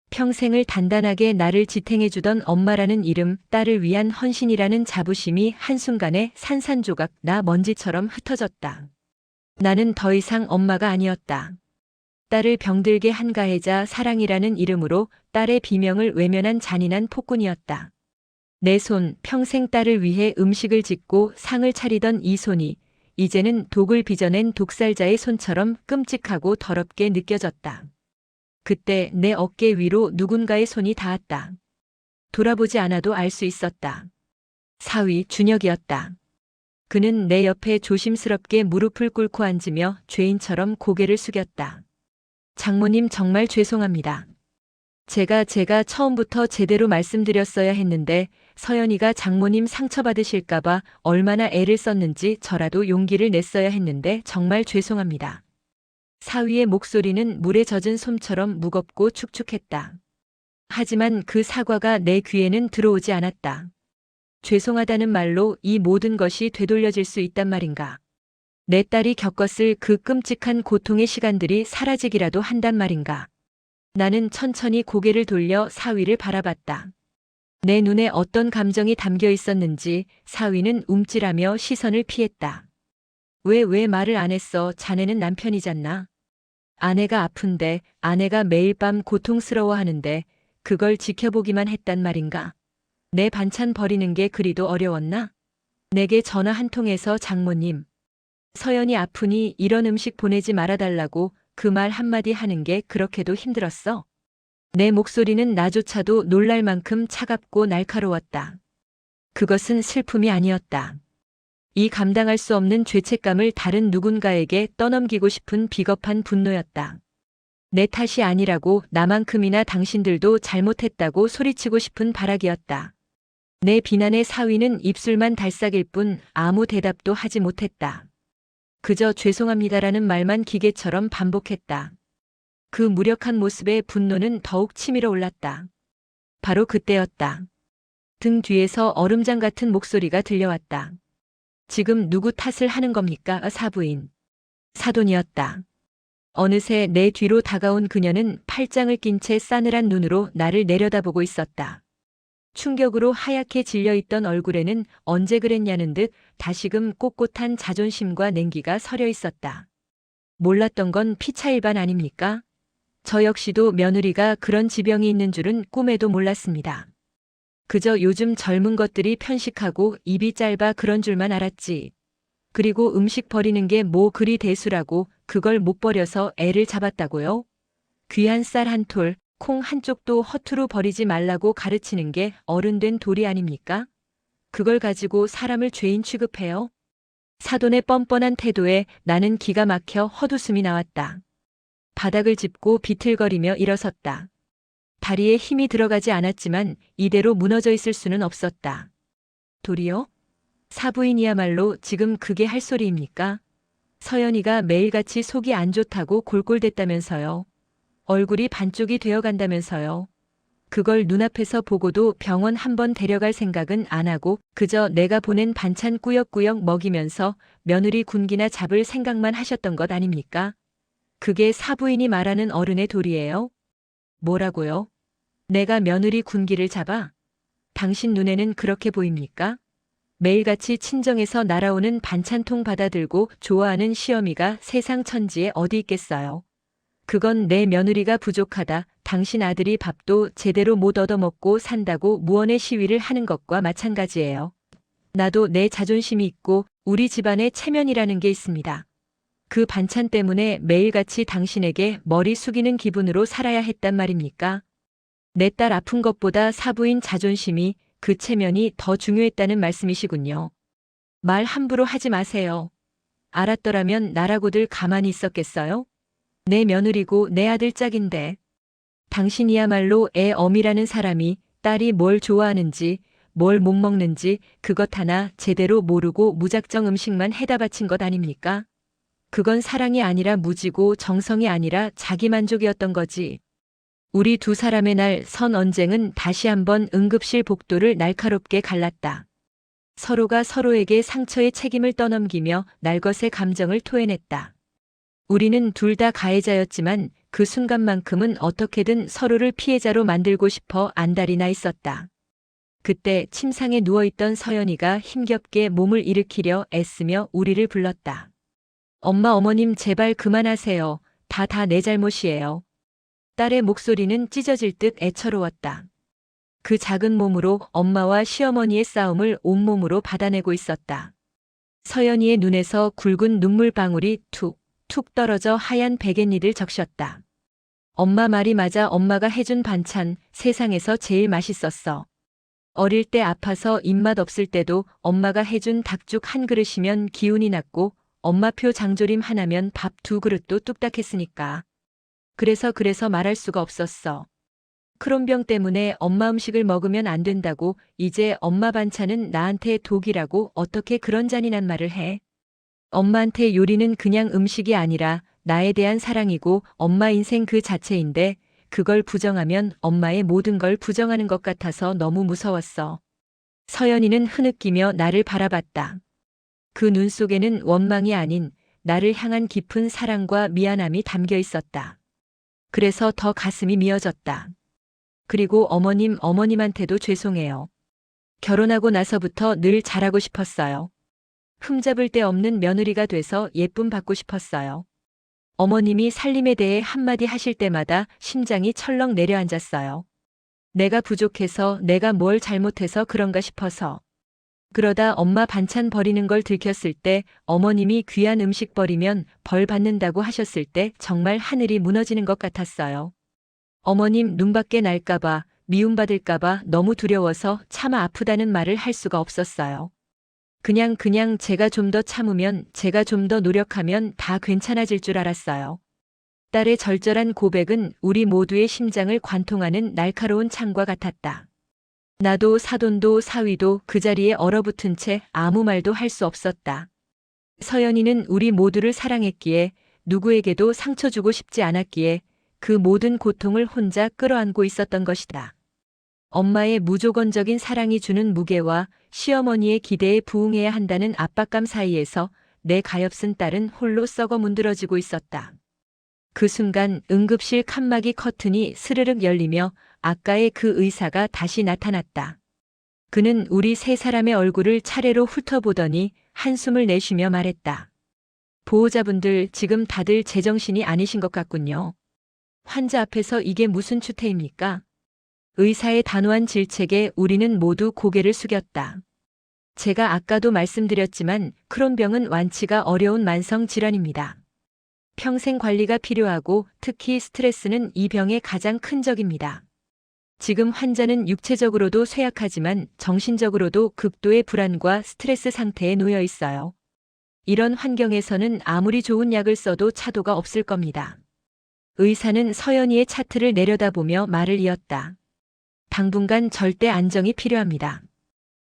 평생을 단단하게 나를 지탱해주던 엄마라는 이름, 딸을 위한 헌신이라는 자부심이 한순간에 산산조각 나 먼지처럼 흩어졌다. 나는 더 이상 엄마가 아니었다. 딸을 병들게 한 가해자, 사랑이라는 이름으로 딸의 비명을 외면한 잔인한 폭군이었다. 내 손, 평생 딸을 위해 음식을 짓고 상을 차리던 이 손이 이제는 독을 빚어낸 독살자의 손처럼 끔찍하고 더럽게 느껴졌다. 그때 내 어깨 위로 누군가의 손이 닿았다. 돌아보지 않아도 알 수 있었다. 사위 준혁이었다. 그는 내 옆에 조심스럽게 무릎을 꿇고 앉으며 죄인처럼 고개를 숙였다. 장모님, 정말 죄송합니다. 제가 처음부터 제대로 말씀드렸어야 했는데 서연이가 장모님 상처받으실까봐 얼마나 애를 썼는지 저라도 용기를 냈어야 했는데 정말 죄송합니다. 사위의 목소리는 물에 젖은 솜처럼 무겁고 축축했다. 하지만 그 사과가 내 귀에는 들어오지 않았다. 죄송하다는 말로 이 모든 것이 되돌려질 수 있단 말인가. 내 딸이 겪었을 그 끔찍한 고통의 시간들이 사라지기라도 한단 말인가. 나는 천천히 고개를 돌려 사위를 바라봤다. 내 눈에 어떤 감정이 담겨 있었는지 사위는 움찔하며 시선을 피했다. 왜 말을 안 했어? 자네는 남편이잖아. 아내가 아픈데, 아내가 매일 밤 고통스러워하는데 그걸 지켜보기만 했단 말인가? 내 반찬 버리는 게 그리도 어려웠나? 내게 전화 한 통해서 장모님, 서연이 아프니 이런 음식 보내지 말아달라고 그 말 한마디 하는 게 그렇게도 힘들었어? 내 목소리는 나조차도 놀랄 만큼 차갑고 날카로웠다. 그것은 슬픔이 아니었다. 이 감당할 수 없는 죄책감을 다른 누군가에게 떠넘기고 싶은 비겁한 분노였다. 내 탓이 아니라고, 나만큼이나 당신들도 잘못했다고 소리치고 싶은 발악이었다. 내 비난의 사위는 입술만 달싹일 뿐 아무 대답도 하지 못했다. 그저 죄송합니다라는 말만 기계처럼 반복했다. 그 무력한 모습에 분노는 더욱 치밀어 올랐다. 바로 그때였다. 등 뒤에서 얼음장 같은 목소리가 들려왔다. 지금 누구 탓을 하는 겁니까? 사부인. 사돈이었다. 어느새 내 뒤로 다가온 그녀는 팔짱을 낀 채 싸늘한 눈으로 나를 내려다보고 있었다. 충격으로 하얗게 질려있던 얼굴에는 언제 그랬냐는 듯 다시금 꼿꼿한 자존심과 냉기가 서려 있었다. 몰랐던 건 피차일반 아닙니까? 저 역시도 며느리가 그런 지병이 있는 줄은 꿈에도 몰랐습니다. 그저 요즘 젊은 것들이 편식하고 입이 짧아 그런 줄만 알았지. 그리고 음식 버리는 게 뭐 그리 대수라고 그걸 못 버려서 애를 잡았다고요? 귀한 쌀 한 톨, 콩 한 쪽도 허투루 버리지 말라고 가르치는 게 어른된 도리 아닙니까? 그걸 가지고 사람을 죄인 취급해요? 사돈의 뻔뻔한 태도에 나는 기가 막혀 헛웃음이 나왔다. 바닥을 짚고 비틀거리며 일어섰다. 다리에 힘이 들어가지 않았지만 이대로 무너져 있을 수는 없었다. 도리요? 사부인이야말로 지금 그게 할 소리입니까? 서연이가 매일같이 속이 안 좋다고 골골댔다면서요. 얼굴이 반쪽이 되어간다면서요. 그걸 눈앞에서 보고도 병원 한번 데려갈 생각은 안 하고 그저 내가 보낸 반찬 꾸역꾸역 먹이면서 며느리 군기나 잡을 생각만 하셨던 것 아닙니까? 그게 사부인이 말하는 어른의 도리예요? 뭐라고요? 내가 며느리 군기를 잡아? 당신 눈에는 그렇게 보입니까? 매일같이 친정에서 날아오는 반찬통 받아들고 좋아하는 시어미가 세상 천지에 어디 있겠어요? 그건 내 며느리가 부족하다. 당신 아들이 밥도 제대로 못 얻어먹고 산다고 무언의 시위를 하는 것과 마찬가지예요. 나도 내 자존심이 있고 우리 집안에 체면이라는 게 있습니다. 그 반찬 때문에 매일같이 당신에게 머리 숙이는 기분으로 살아야 했단 말입니까? 내 딸 아픈 것보다 사부인 자존심이 그 체면이 더 중요했다는 말씀이시군요. 말 함부로 하지 마세요. 알았더라면 나라고들 가만히 있었겠어요? 내 며느리고 내 아들 짝인데. 당신이야말로 애 어미라는 사람이 딸이 뭘 좋아하는지 뭘 못 먹는지 그것 하나 제대로 모르고 무작정 음식만 해다 바친 것 아닙니까? 그건 사랑이 아니라 무지고 정성이 아니라 자기만족이었던 거지. 우리 두 사람의 날 선 언쟁은 다시 한번 응급실 복도를 날카롭게 갈랐다. 서로가 서로에게 상처의 책임을 떠넘기며 날것의 감정을 토해냈다. 우리는 둘 다 가해자였지만 그 순간만큼은 어떻게든 서로를 피해자로 만들고 싶어 안달이 나 있었다. 그때 침상에 누워있던 서연이가 힘겹게 몸을 일으키려 애쓰며 우리를 불렀다. 엄마 어머님 제발 그만하세요. 다 내 잘못이에요. 딸의 목소리는 찢어질 듯 애처로웠다. 그 작은 몸으로 엄마와 시어머니의 싸움을 온몸으로 받아내고 있었다. 서연이의 눈에서 굵은 눈물방울이 툭 떨어져 하얀 베갯니를 적셨다. 엄마 말이 맞아. 엄마가 해준 반찬 세상에서 제일 맛있었어. 어릴 때 아파서 입맛 없을 때도 엄마가 해준 닭죽 한 그릇이면 기운이 났고 엄마표 장조림 하나면 밥 두 그릇도 뚝딱했으니까. 그래서 말할 수가 없었어. 크론병 때문에 엄마 음식을 먹으면 안 된다고 이제 엄마 반찬은 나한테 독이라고 어떻게 그런 잔인한 말을 해. 엄마한테 요리는 그냥 음식이 아니라 나에 대한 사랑이고 엄마 인생 그 자체인데 그걸 부정하면 엄마의 모든 걸 부정하는 것 같아서 너무 무서웠어. 서연이는 흐느끼며 나를 바라봤다. 그 눈 속에는 원망이 아닌 나를 향한 깊은 사랑과 미안함이 담겨 있었다. 그래서 더 가슴이 미어졌다. 그리고 어머님한테도 죄송해요. 결혼하고 나서부터 늘 잘하고 싶었어요. 흠잡을 데 없는 며느리가 돼서 예쁨 받고 싶었어요. 어머님이 살림에 대해 한마디 하실 때마다 심장이 철렁 내려앉았어요. 내가 부족해서 내가 뭘 잘못해서 그런가 싶어서. 그러다 엄마 반찬 버리는 걸 들켰을 때 어머님이 귀한 음식 버리면 벌 받는다고 하셨을 때 정말 하늘이 무너지는 것 같았어요. 어머님 눈밖에 날까봐 미움받을까봐 너무 두려워서 차마 아프다는 말을 할 수가 없었어요. 그냥 제가 좀 더 참으면 제가 좀 더 노력하면 다 괜찮아질 줄 알았어요. 딸의 절절한 고백은 우리 모두의 심장을 관통하는 날카로운 창과 같았다. 나도 사돈도 사위도 그 자리에 얼어붙은 채 아무 말도 할 수 없었다. 서연이는 우리 모두를 사랑했기에 누구에게도 상처 주고 싶지 않았기에 그 모든 고통을 혼자 끌어안고 있었던 것이다. 엄마의 무조건적인 사랑이 주는 무게와 시어머니의 기대에 부응해야 한다는 압박감 사이에서 내 가엾은 딸은 홀로 썩어 문드러지고 있었다. 그 순간 응급실 칸막이 커튼이 스르륵 열리며 아까의 그 의사가 다시 나타났다. 그는 우리 세 사람의 얼굴을 차례로 훑어보더니 한숨을 내쉬며 말했다. 보호자분들 지금 다들 제정신이 아니신 것 같군요. 환자 앞에서 이게 무슨 추태입니까? 의사의 단호한 질책에 우리는 모두 고개를 숙였다. 제가 아까도 말씀드렸지만 크론병은 완치가 어려운 만성 질환입니다. 평생 관리가 필요하고 특히 스트레스는 이 병의 가장 큰 적입니다. 지금 환자는 육체적으로도 쇠약하지만 정신적으로도 극도의 불안과 스트레스 상태에 놓여 있어요. 이런 환경에서는 아무리 좋은 약을 써도 차도가 없을 겁니다. 의사는 서연이의 차트를 내려다보며 말을 이었다. 당분간 절대 안정이 필요합니다.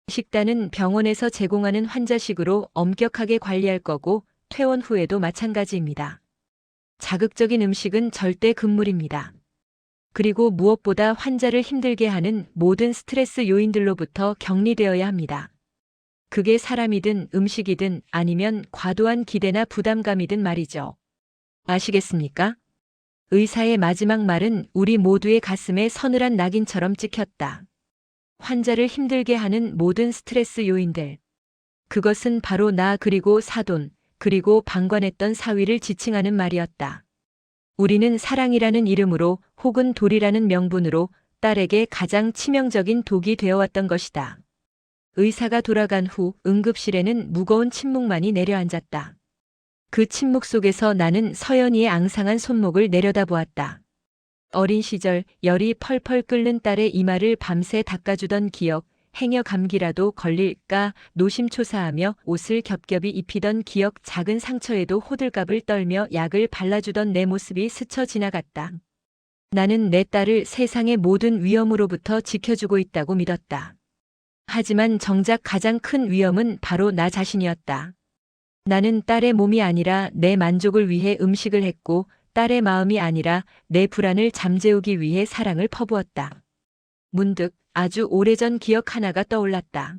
식단은 병원에서 제공하는 환자식으로 엄격하게 관리할 거고 퇴원 후에도 마찬가지입니다. 자극적인 음식은 절대 금물입니다. 그리고 무엇보다 환자를 힘들게 하는 모든 스트레스 요인들로부터 격리되어야 합니다. 그게 사람이든 음식이든 아니면 과도한 기대나 부담감이든 말이죠. 아시겠습니까? 의사의 마지막 말은 우리 모두의 가슴에 서늘한 낙인처럼 찍혔다. 환자를 힘들게 하는 모든 스트레스 요인들. 그것은 바로 나 그리고 사돈, 그리고 방관했던 사위를 지칭하는 말이었다. 우리는 사랑이라는 이름으로 혹은 돌이라는 명분으로 딸에게 가장 치명적인 독이 되어왔던 것이다. 의사가 돌아간 후 응급실에는 무거운 침묵만이 내려앉았다. 그 침묵 속에서 나는 서연이의 앙상한 손목을 내려다보았다. 어린 시절 열이 펄펄 끓는 딸의 이마를 밤새 닦아주던 기억, 행여 감기라도 걸릴까 노심초사하며 옷을 겹겹이 입히던 기억, 작은 상처에도 호들갑을 떨며 약을 발라주던 내 모습이 스쳐 지나갔다. 나는 내 딸을 세상의 모든 위험으로부터 지켜주고 있다고 믿었다. 하지만 정작 가장 큰 위험은 바로 나 자신이었다. 나는 딸의 몸이 아니라 내 만족을 위해 음식을 했고 딸의 마음이 아니라 내 불안을 잠재우기 위해 사랑을 퍼부었다. 문득 아주 오래전 기억 하나가 떠올랐다.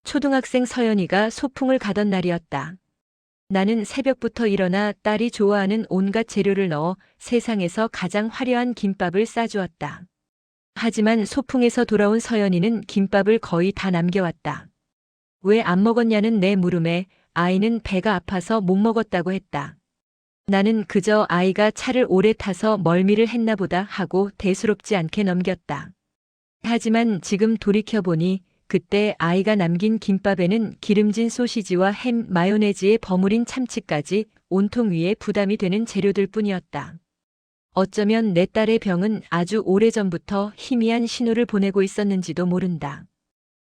초등학생 서연이가 소풍을 가던 날이었다. 나는 새벽부터 일어나 딸이 좋아하는 온갖 재료를 넣어 세상에서 가장 화려한 김밥을 싸주었다. 하지만 소풍에서 돌아온 서연이는 김밥을 거의 다 남겨왔다. 왜 안 먹었냐는 내 물음에 아이는 배가 아파서 못 먹었다고 했다. 나는 그저 아이가 차를 오래 타서 멀미를 했나 보다 하고 대수롭지 않게 넘겼다. 하지만 지금 돌이켜보니 그때 아이가 남긴 김밥에는 기름진 소시지와 햄, 마요네즈에 버무린 참치까지 온통 위에 부담이 되는 재료들 뿐이었다. 어쩌면 내 딸의 병은 아주 오래전부터 희미한 신호를 보내고 있었는지도 모른다.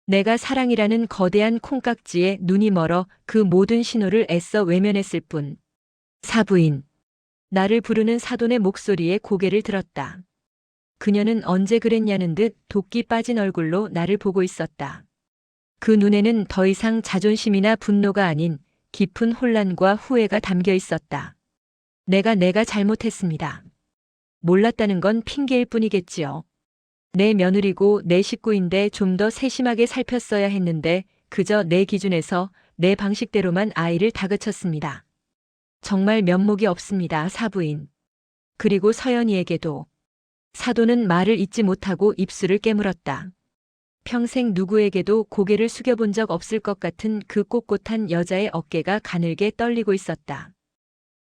내가 사랑이라는 거대한 콩깍지에 눈이 멀어 그 모든 신호를 애써 외면했을 뿐. 사부인. 나를 부르는 사돈의 목소리에 고개를 들었다. 그녀는 언제 그랬냐는 듯 도끼 빠진 얼굴로 나를 보고 있었다. 그 눈에는 더 이상 자존심이나 분노가 아닌 깊은 혼란과 후회가 담겨 있었다. 내가 잘못했습니다. 몰랐다는 건 핑계일 뿐이겠지요. 내 며느리고 내 식구인데 좀 더 세심하게 살폈어야 했는데 그저 내 기준에서 내 방식대로만 아이를 다그쳤습니다. 정말 면목이 없습니다, 사부인. 그리고 서연이에게도. 사돈은 말을 잇지 못하고 입술을 깨물었다. 평생 누구에게도 고개를 숙여본 적 없을 것 같은 그 꼿꼿한 여자의 어깨가 가늘게 떨리고 있었다.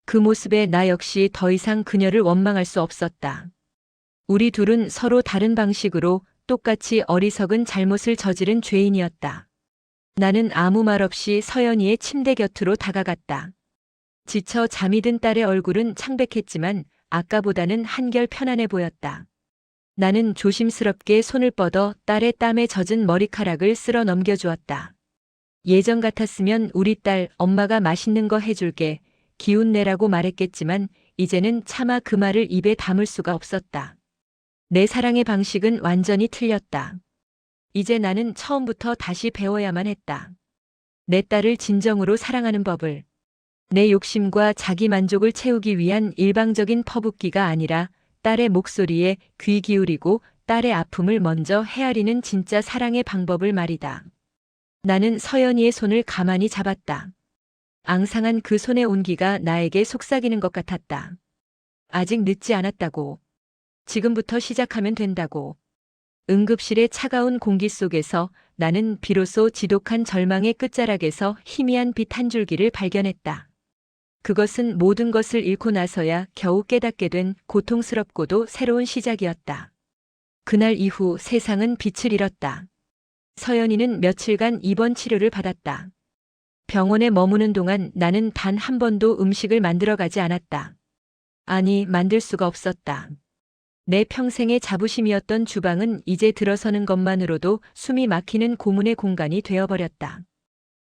그 모습에 나 역시 더 이상 그녀를 원망할 수 없었다. 우리 둘은 서로 다른 방식으로 똑같이 어리석은 잘못을 저지른 죄인이었다. 나는 아무 말 없이 서연이의 침대 곁으로 다가갔다. 지쳐 잠이 든 딸의 얼굴은 창백했지만 아까보다는 한결 편안해 보였다. 나는 조심스럽게 손을 뻗어 딸의 땀에 젖은 머리카락을 쓸어 넘겨주었다. 예전 같았으면 우리 딸 엄마가 맛있는 거 해줄게 기운 내라고 말했겠지만 이제는 차마 그 말을 입에 담을 수가 없었다. 내 사랑의 방식은 완전히 틀렸다. 이제 나는 처음부터 다시 배워야만 했다. 내 딸을 진정으로 사랑하는 법을. 내 욕심과 자기 만족을 채우기 위한 일방적인 퍼붓기가 아니라 딸의 목소리에 귀 기울이고 딸의 아픔을 먼저 헤아리는 진짜 사랑의 방법을 말이다. 나는 서연이의 손을 가만히 잡았다. 앙상한 그 손의 온기가 나에게 속삭이는 것 같았다. 아직 늦지 않았다고. 지금부터 시작하면 된다고. 응급실의 차가운 공기 속에서 나는 비로소 지독한 절망의 끝자락에서 희미한 빛 한 줄기를 발견했다. 그것은 모든 것을 잃고 나서야 겨우 깨닫게 된 고통스럽고도 새로운 시작이었다. 그날 이후 세상은 빛을 잃었다. 서연이는 며칠간 입원 치료를 받았다. 병원에 머무는 동안 나는 단 한 번도 음식을 만들어 가지 않았다. 아니, 만들 수가 없었다. 내 평생의 자부심이었던 주방은 이제 들어서는 것만으로도 숨이 막히는 고문의 공간이 되어버렸다.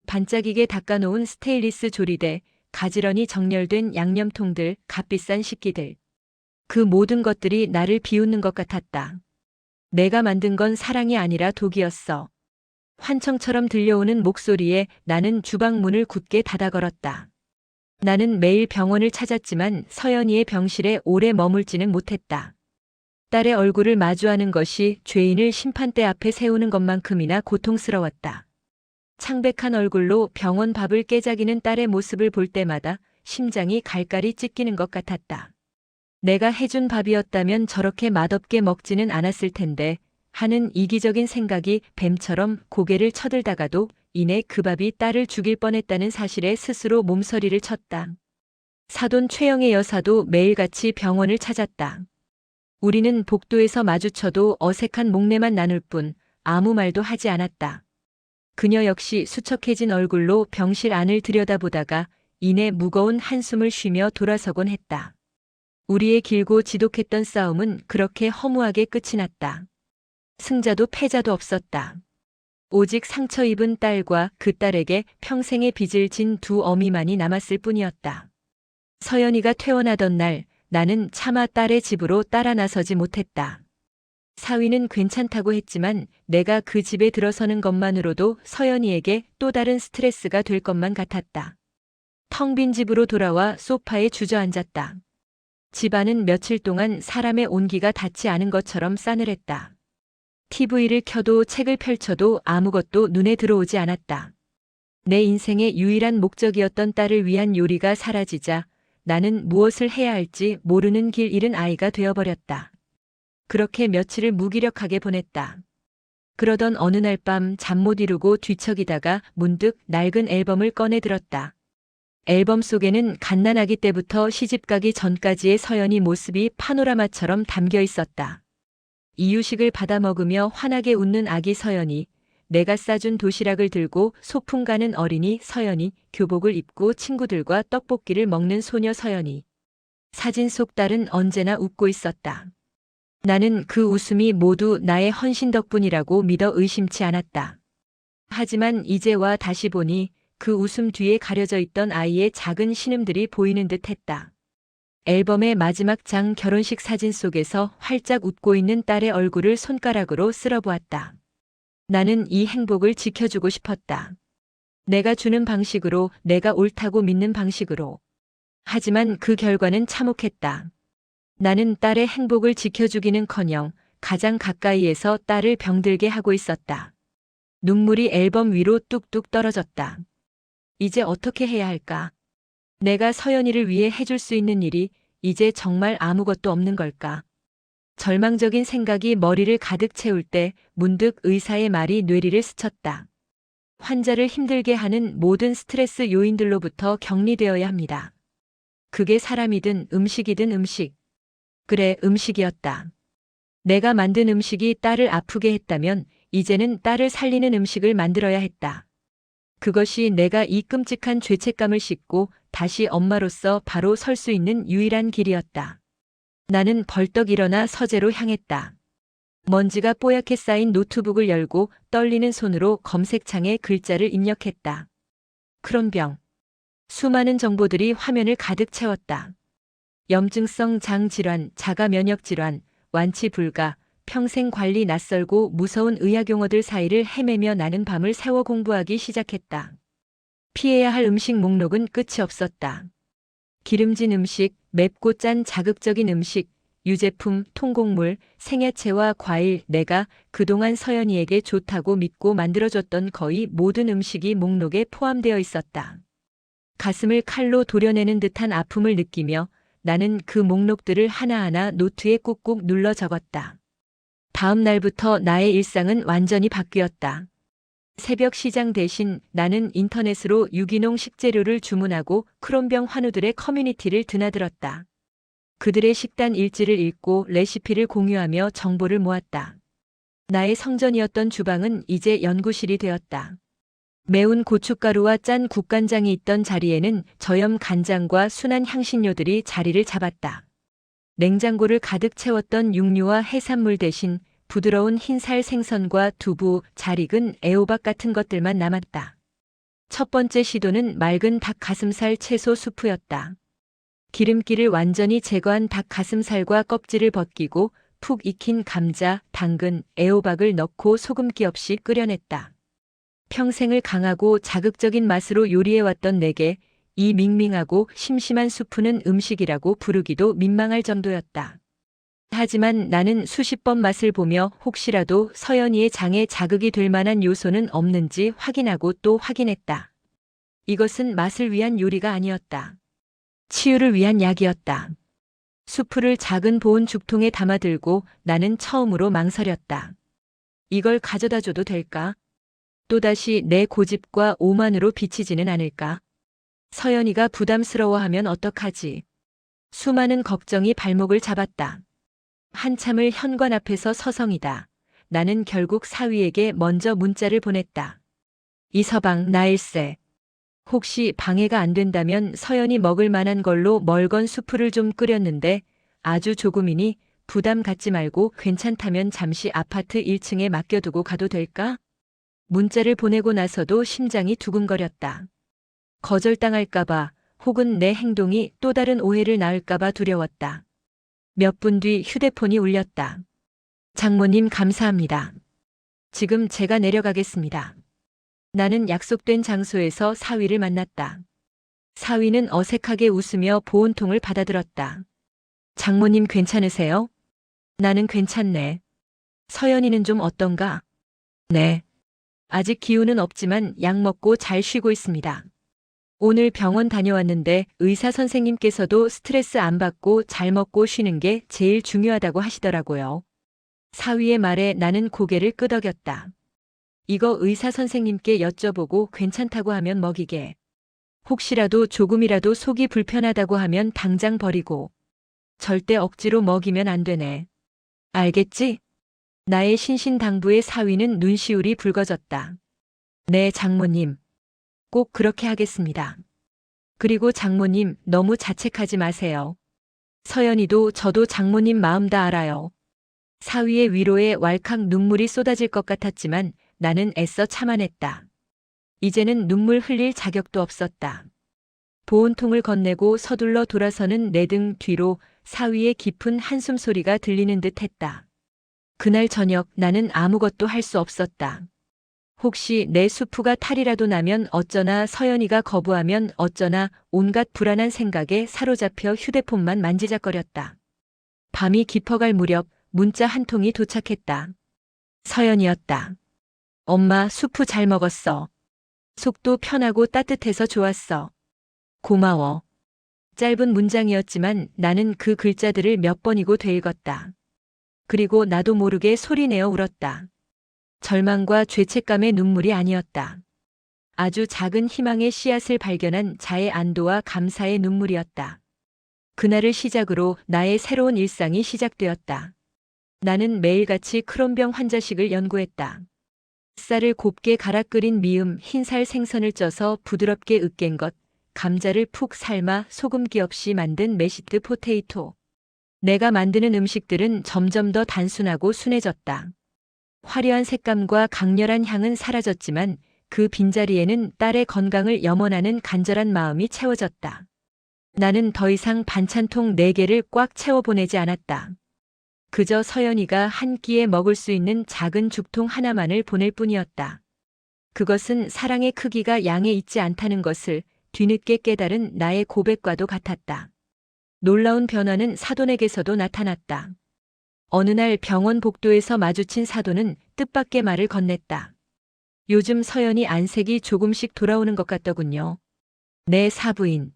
반짝이게 닦아놓은 스테인리스 조리대, 가지런히 정렬된 양념통들, 값비싼 식기들. 그 모든 것들이 나를 비웃는 것 같았다. 내가 만든 건 사랑이 아니라 독이었어. 환청처럼 들려오는 목소리에 나는 주방 문을 굳게 닫아 걸었다. 나는 매일 병원을 찾았지만 서연이의 병실에 오래 머물지는 못했다. 딸의 얼굴을 마주하는 것이 죄인을 심판대 앞에 세우는 것만큼이나 고통스러웠다. 창백한 얼굴로 병원 밥을 깨작이는 딸의 모습을 볼 때마다 심장이 갈갈이 찢기는 것 같았다. 내가 해준 밥이었다면 저렇게 맛없게 먹지는 않았을 텐데 하는 이기적인 생각이 뱀처럼 고개를 쳐들다가도 이내 그 밥이 딸을 죽일 뻔했다는 사실에 스스로 몸서리를 쳤다. 사돈 최영의 여사도 매일같이 병원을 찾았다. 우리는 복도에서 마주쳐도 어색한 목례만 나눌 뿐 아무 말도 하지 않았다. 그녀 역시 수척해진 얼굴로 병실 안을 들여다보다가 이내 무거운 한숨을 쉬며 돌아서곤 했다. 우리의 길고 지독했던 싸움은 그렇게 허무하게 끝이 났다. 승자도 패자도 없었다. 오직 상처 입은 딸과 그 딸에게 평생의 빚을 진 두 어미만이 남았을 뿐이었다. 서연이가 퇴원하던 날 나는 차마 딸의 집으로 따라 나서지 못했다. 사위는 괜찮다고 했지만 내가 그 집에 들어서는 것만으로도 서연이에게 또 다른 스트레스가 될 것만 같았다. 텅 빈 집으로 돌아와 소파에 주저앉았다. 집안은 며칠 동안 사람의 온기가 닿지 않은 것처럼 싸늘했다. TV를 켜도 책을 펼쳐도 아무것도 눈에 들어오지 않았다. 내 인생의 유일한 목적이었던 딸을 위한 요리가 사라지자 나는 무엇을 해야 할지 모르는 길 잃은 아이가 되어버렸다. 그렇게 며칠을 무기력하게 보냈다. 그러던 어느 날 밤 잠 못 이루고 뒤척이다가 문득 낡은 앨범을 꺼내 들었다. 앨범 속에는 갓난아기 때부터 시집가기 전까지의 서연이 모습이 파노라마처럼 담겨 있었다. 이유식을 받아 먹으며 환하게 웃는 아기 서연이, 내가 싸준 도시락을 들고 소풍 가는 어린이 서연이, 교복을 입고 친구들과 떡볶이를 먹는 소녀 서연이. 사진 속 딸은 언제나 웃고 있었다. 나는 그 웃음이 모두 나의 헌신 덕분이라고 믿어 의심치 않았다. 하지만 이제 와 다시 보니 그 웃음 뒤에 가려져 있던 아이의 작은 신음들이 보이는 듯 했다. 앨범의 마지막 장 결혼식 사진 속에서 활짝 웃고 있는 딸의 얼굴을 손가락으로 쓸어보았다. 나는 이 행복을 지켜주고 싶었다. 내가 주는 방식으로, 내가 옳다고 믿는 방식으로. 하지만 그 결과는 참혹했다. 나는 딸의 행복을 지켜주기는커녕 가장 가까이에서 딸을 병들게 하고 있었다. 눈물이 앨범 위로 뚝뚝 떨어졌다. 이제 어떻게 해야 할까? 내가 서연이를 위해 해줄 수 있는 일이 이제 정말 아무것도 없는 걸까? 절망적인 생각이 머리를 가득 채울 때 문득 의사의 말이 뇌리를 스쳤다. 환자를 힘들게 하는 모든 스트레스 요인들로부터 격리되어야 합니다. 그게 사람이든 음식이든 음식. 그래, 음식이었다. 내가 만든 음식이 딸을 아프게 했다면 이제는 딸을 살리는 음식을 만들어야 했다. 그것이 내가 이 끔찍한 죄책감을 씻고 다시 엄마로서 바로 설 수 있는 유일한 길이었다. 나는 벌떡 일어나 서재로 향했다. 먼지가 뽀얗게 쌓인 노트북을 열고 떨리는 손으로 검색창에 글자를 입력했다. 크론병. 수많은 정보들이 화면을 가득 채웠다. 염증성 장질환, 자가 면역질환, 완치 불가, 평생 관리 낯설고 무서운 의학용어들 사이를 헤매며 나는 밤을 새워 공부하기 시작했다. 피해야 할 음식 목록은 끝이 없었다. 기름진 음식, 맵고 짠 자극적인 음식, 유제품, 통곡물, 생야채와 과일, 내가 그동안 서연이에게 좋다고 믿고 만들어줬던 거의 모든 음식이 목록에 포함되어 있었다. 가슴을 칼로 도려내는 듯한 아픔을 느끼며 나는 그 목록들을 하나하나 노트에 꾹꾹 눌러 적었다. 다음 날부터 나의 일상은 완전히 바뀌었다. 새벽 시장 대신 나는 인터넷으로 유기농 식재료를 주문하고 크롬병 환우들의 커뮤니티를 드나들었다. 그들의 식단 일지를 읽고 레시피를 공유하며 정보를 모았다. 나의 성전이었던 주방은 이제 연구실이 되었다. 매운 고춧가루와 짠 국간장이 있던 자리에는 저염 간장과 순한 향신료들이 자리를 잡았다. 냉장고를 가득 채웠던 육류와 해산물 대신 부드러운 흰살 생선과 두부, 잘 익은 애호박 같은 것들만 남았다. 첫 번째 시도는 맑은 닭 가슴살 채소 수프였다. 기름기를 완전히 제거한 닭 가슴살과 껍질을 벗기고 푹 익힌 감자, 당근, 애호박을 넣고 소금기 없이 끓여냈다. 평생을 강하고 자극적인 맛으로 요리해왔던 내게 이 밍밍하고 심심한 수프는 음식이라고 부르기도 민망할 정도였다. 하지만 나는 수십 번 맛을 보며 혹시라도 서연이의 장에 자극이 될 만한 요소는 없는지 확인하고 또 확인했다. 이것은 맛을 위한 요리가 아니었다. 치유를 위한 약이었다. 수프를 작은 보온 죽통에 담아들고 나는 처음으로 망설였다. 이걸 가져다 줘도 될까? 또다시 내 고집과 오만으로 비치지는 않을까? 서연이가 부담스러워하면 어떡하지? 수많은 걱정이 발목을 잡았다. 한참을 현관 앞에서 서성이다. 나는 결국 사위에게 먼저 문자를 보냈다. 이서방, 나일세. 혹시 방해가 안 된다면 서연이 먹을 만한 걸로 멀건 수프를 좀 끓였는데 아주 조금이니 부담 갖지 말고 괜찮다면 잠시 아파트 1층에 맡겨두고 가도 될까? 문자를 보내고 나서도 심장이 두근거렸다. 거절당할까봐 혹은 내 행동이 또 다른 오해를 낳을까봐 두려웠다. 몇 분 뒤 휴대폰이 울렸다. 장모님 감사합니다. 지금 제가 내려가겠습니다. 나는 약속된 장소에서 사위를 만났다. 사위는 어색하게 웃으며 보온통을 받아들었다. 장모님 괜찮으세요? 나는 괜찮네. 서연이는 좀 어떤가? 네. 아직 기운은 없지만 약 먹고 잘 쉬고 있습니다. 오늘 병원 다녀왔는데 의사 선생님께서도 스트레스 안 받고 잘 먹고 쉬는 게 제일 중요하다고 하시더라고요. 사위의 말에 나는 고개를 끄덕였다. 이거 의사 선생님께 여쭤보고 괜찮다고 하면 먹이게. 혹시라도 조금이라도 속이 불편하다고 하면 당장 버리고. 절대 억지로 먹이면 안 되네. 알겠지? 나의 신신당부의 사위는 눈시울이 붉어졌다. 네, 장모님. 꼭 그렇게 하겠습니다. 그리고 장모님 너무 자책하지 마세요. 서연이도 저도 장모님 마음 다 알아요. 사위의 위로에 왈칵 눈물이 쏟아질 것 같았지만 나는 애써 참아냈다. 이제는 눈물 흘릴 자격도 없었다. 보온통을 건네고 서둘러 돌아서는 내 등 뒤로 사위의 깊은 한숨 소리가 들리는 듯 했다. 그날 저녁 나는 아무것도 할 수 없었다. 혹시 내 수프가 탈이라도 나면 어쩌나, 서연이가 거부하면 어쩌나, 온갖 불안한 생각에 사로잡혀 휴대폰만 만지작거렸다. 밤이 깊어갈 무렵 문자 한 통이 도착했다. 서연이었다. 엄마, 수프 잘 먹었어. 속도 편하고 따뜻해서 좋았어. 고마워. 짧은 문장이었지만 나는 그 글자들을 몇 번이고 되읽었다. 그리고 나도 모르게 소리내어 울었다. 절망과 죄책감의 눈물이 아니었다. 아주 작은 희망의 씨앗을 발견한 자의 안도와 감사의 눈물이었다. 그날을 시작으로 나의 새로운 일상이 시작되었다. 나는 매일같이 크론병 환자식을 연구했다. 쌀을 곱게 갈아 끓인 미음 흰살 생선을 쪄서 부드럽게 으깬 것, 감자를 푹 삶아 소금기 없이 만든 메시트 포테이토. 내가 만드는 음식들은 점점 더 단순하고 순해졌다. 화려한 색감과 강렬한 향은 사라졌지만 그 빈자리에는 딸의 건강을 염원하는 간절한 마음이 채워졌다. 나는 더 이상 반찬통 4개를 꽉 채워 보내지 않았다. 그저 서연이가 한 끼에 먹을 수 있는 작은 죽통 하나만을 보낼 뿐이었다. 그것은 사랑의 크기가 양에 있지 않다는 것을 뒤늦게 깨달은 나의 고백과도 같았다. 놀라운 변화는 사돈에게서도 나타났다. 어느 날 병원 복도에서 마주친 사돈은 뜻밖의 말을 건넸다. 요즘 서연이 안색이 조금씩 돌아오는 것 같더군요. 네, 사부인.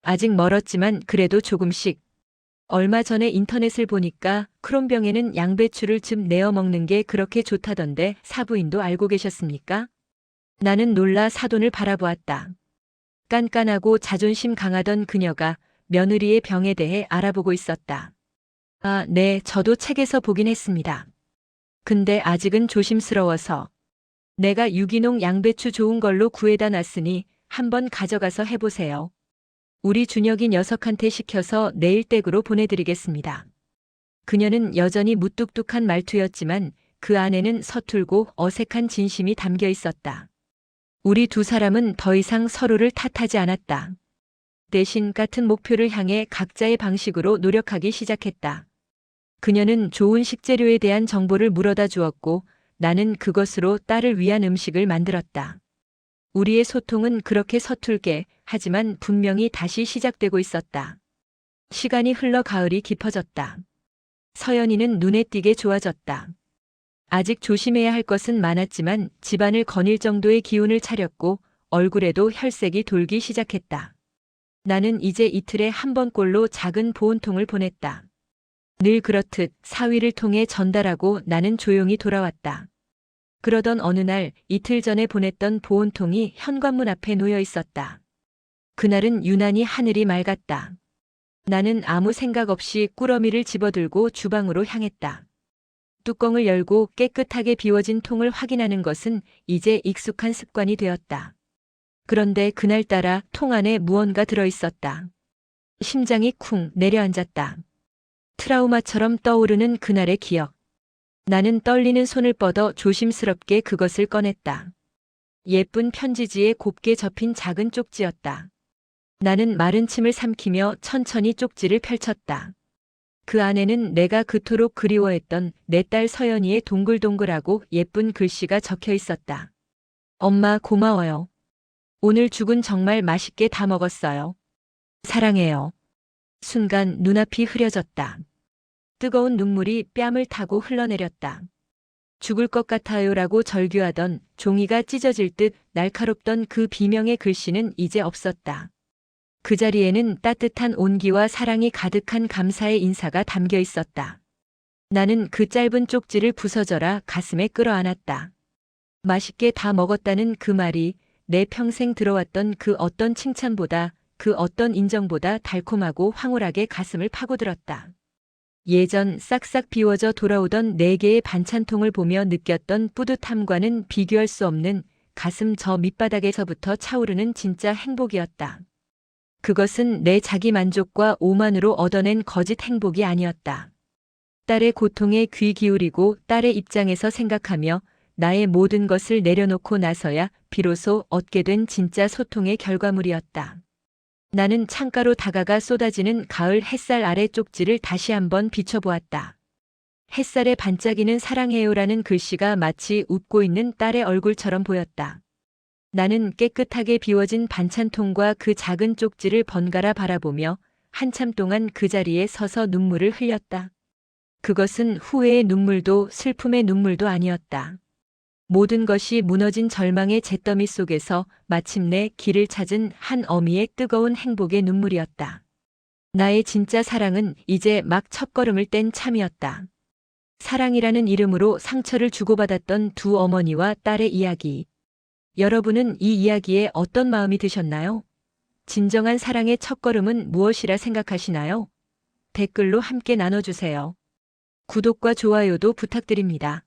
아직 멀었지만 그래도 조금씩. 얼마 전에 인터넷을 보니까 크론병에는 양배추를 즙 내어 먹는 게 그렇게 좋다던데 사부인도 알고 계셨습니까? 나는 놀라 사돈을 바라보았다. 깐깐하고 자존심 강하던 그녀가 며느리의 병에 대해 알아보고 있었다. 아, 네, 저도 책에서 보긴 했습니다. 근데 아직은 조심스러워서. 내가 유기농 양배추 좋은 걸로 구해다 놨으니 한번 가져가서 해보세요. 우리 준혁이 녀석한테 시켜서 내일 댁으로 보내드리겠습니다. 그녀는 여전히 무뚝뚝한 말투였지만 그 안에는 서툴고 어색한 진심이 담겨 있었다. 우리 두 사람은 더 이상 서로를 탓하지 않았다. 대신 같은 목표를 향해 각자의 방식으로 노력하기 시작했다. 그녀는 좋은 식재료에 대한 정보를 물어다 주었고 나는 그것으로 딸을 위한 음식을 만들었다. 우리의 소통은 그렇게 서툴게 하지만 분명히 다시 시작되고 있었다. 시간이 흘러 가을이 깊어졌다. 서연이는 눈에 띄게 좋아졌다. 아직 조심해야 할 것은 많았지만 집안을 거닐 정도의 기운을 차렸고 얼굴에도 혈색이 돌기 시작했다. 나는 이제 이틀에 한 번꼴로 작은 보온통을 보냈다. 늘 그렇듯 사위를 통해 전달하고 나는 조용히 돌아왔다. 그러던 어느 날 이틀 전에 보냈던 보온통이 현관문 앞에 놓여 있었다. 그날은 유난히 하늘이 맑았다. 나는 아무 생각 없이 꾸러미를 집어들고 주방으로 향했다. 뚜껑을 열고 깨끗하게 비워진 통을 확인하는 것은 이제 익숙한 습관이 되었다. 그런데 그날따라 통 안에 무언가 들어있었다. 심장이 쿵 내려앉았다. 트라우마처럼 떠오르는 그날의 기억. 나는 떨리는 손을 뻗어 조심스럽게 그것을 꺼냈다. 예쁜 편지지에 곱게 접힌 작은 쪽지였다. 나는 마른 침을 삼키며 천천히 쪽지를 펼쳤다. 그 안에는 내가 그토록 그리워했던 내 딸 서연이의 동글동글하고 예쁜 글씨가 적혀 있었다. 엄마 고마워요. 오늘 죽은 정말 맛있게 다 먹었어요. 사랑해요. 순간 눈앞이 흐려졌다. 뜨거운 눈물이 뺨을 타고 흘러내렸다. 죽을 것 같아요라고 절규하던 종이가 찢어질 듯 날카롭던 그 비명의 글씨는 이제 없었다. 그 자리에는 따뜻한 온기와 사랑이 가득한 감사의 인사가 담겨 있었다. 나는 그 짧은 쪽지를 부서져라 가슴에 끌어안았다. 맛있게 다 먹었다는 그 말이 내 평생 들어왔던 그 어떤 칭찬보다 그 어떤 인정보다 달콤하고 황홀하게 가슴을 파고들었다. 예전 싹싹 비워져 돌아오던 4개의 반찬통을 보며 느꼈던 뿌듯함과는 비교할 수 없는 가슴 저 밑바닥에서부터 차오르는 진짜 행복이었다. 그것은 내 자기 만족과 오만으로 얻어낸 거짓 행복이 아니었다. 딸의 고통에 귀 기울이고 딸의 입장에서 생각하며 나의 모든 것을 내려놓고 나서야 비로소 얻게 된 진짜 소통의 결과물이었다. 나는 창가로 다가가 쏟아지는 가을 햇살 아래 쪽지를 다시 한번 비춰보았다. 햇살에 반짝이는 사랑해요라는 글씨가 마치 웃고 있는 딸의 얼굴처럼 보였다. 나는 깨끗하게 비워진 반찬통과 그 작은 쪽지를 번갈아 바라보며 한참 동안 그 자리에 서서 눈물을 흘렸다. 그것은 후회의 눈물도 슬픔의 눈물도 아니었다. 모든 것이 무너진 절망의 잿더미 속에서 마침내 길을 찾은 한 어미의 뜨거운 행복의 눈물이었다. 나의 진짜 사랑은 이제 막 첫걸음을 뗀 참이었다. 사랑이라는 이름으로 상처를 주고받았던 두 어머니와 딸의 이야기. 여러분은 이 이야기에 어떤 마음이 드셨나요? 진정한 사랑의 첫걸음은 무엇이라 생각하시나요? 댓글로 함께 나눠주세요. 구독과 좋아요도 부탁드립니다.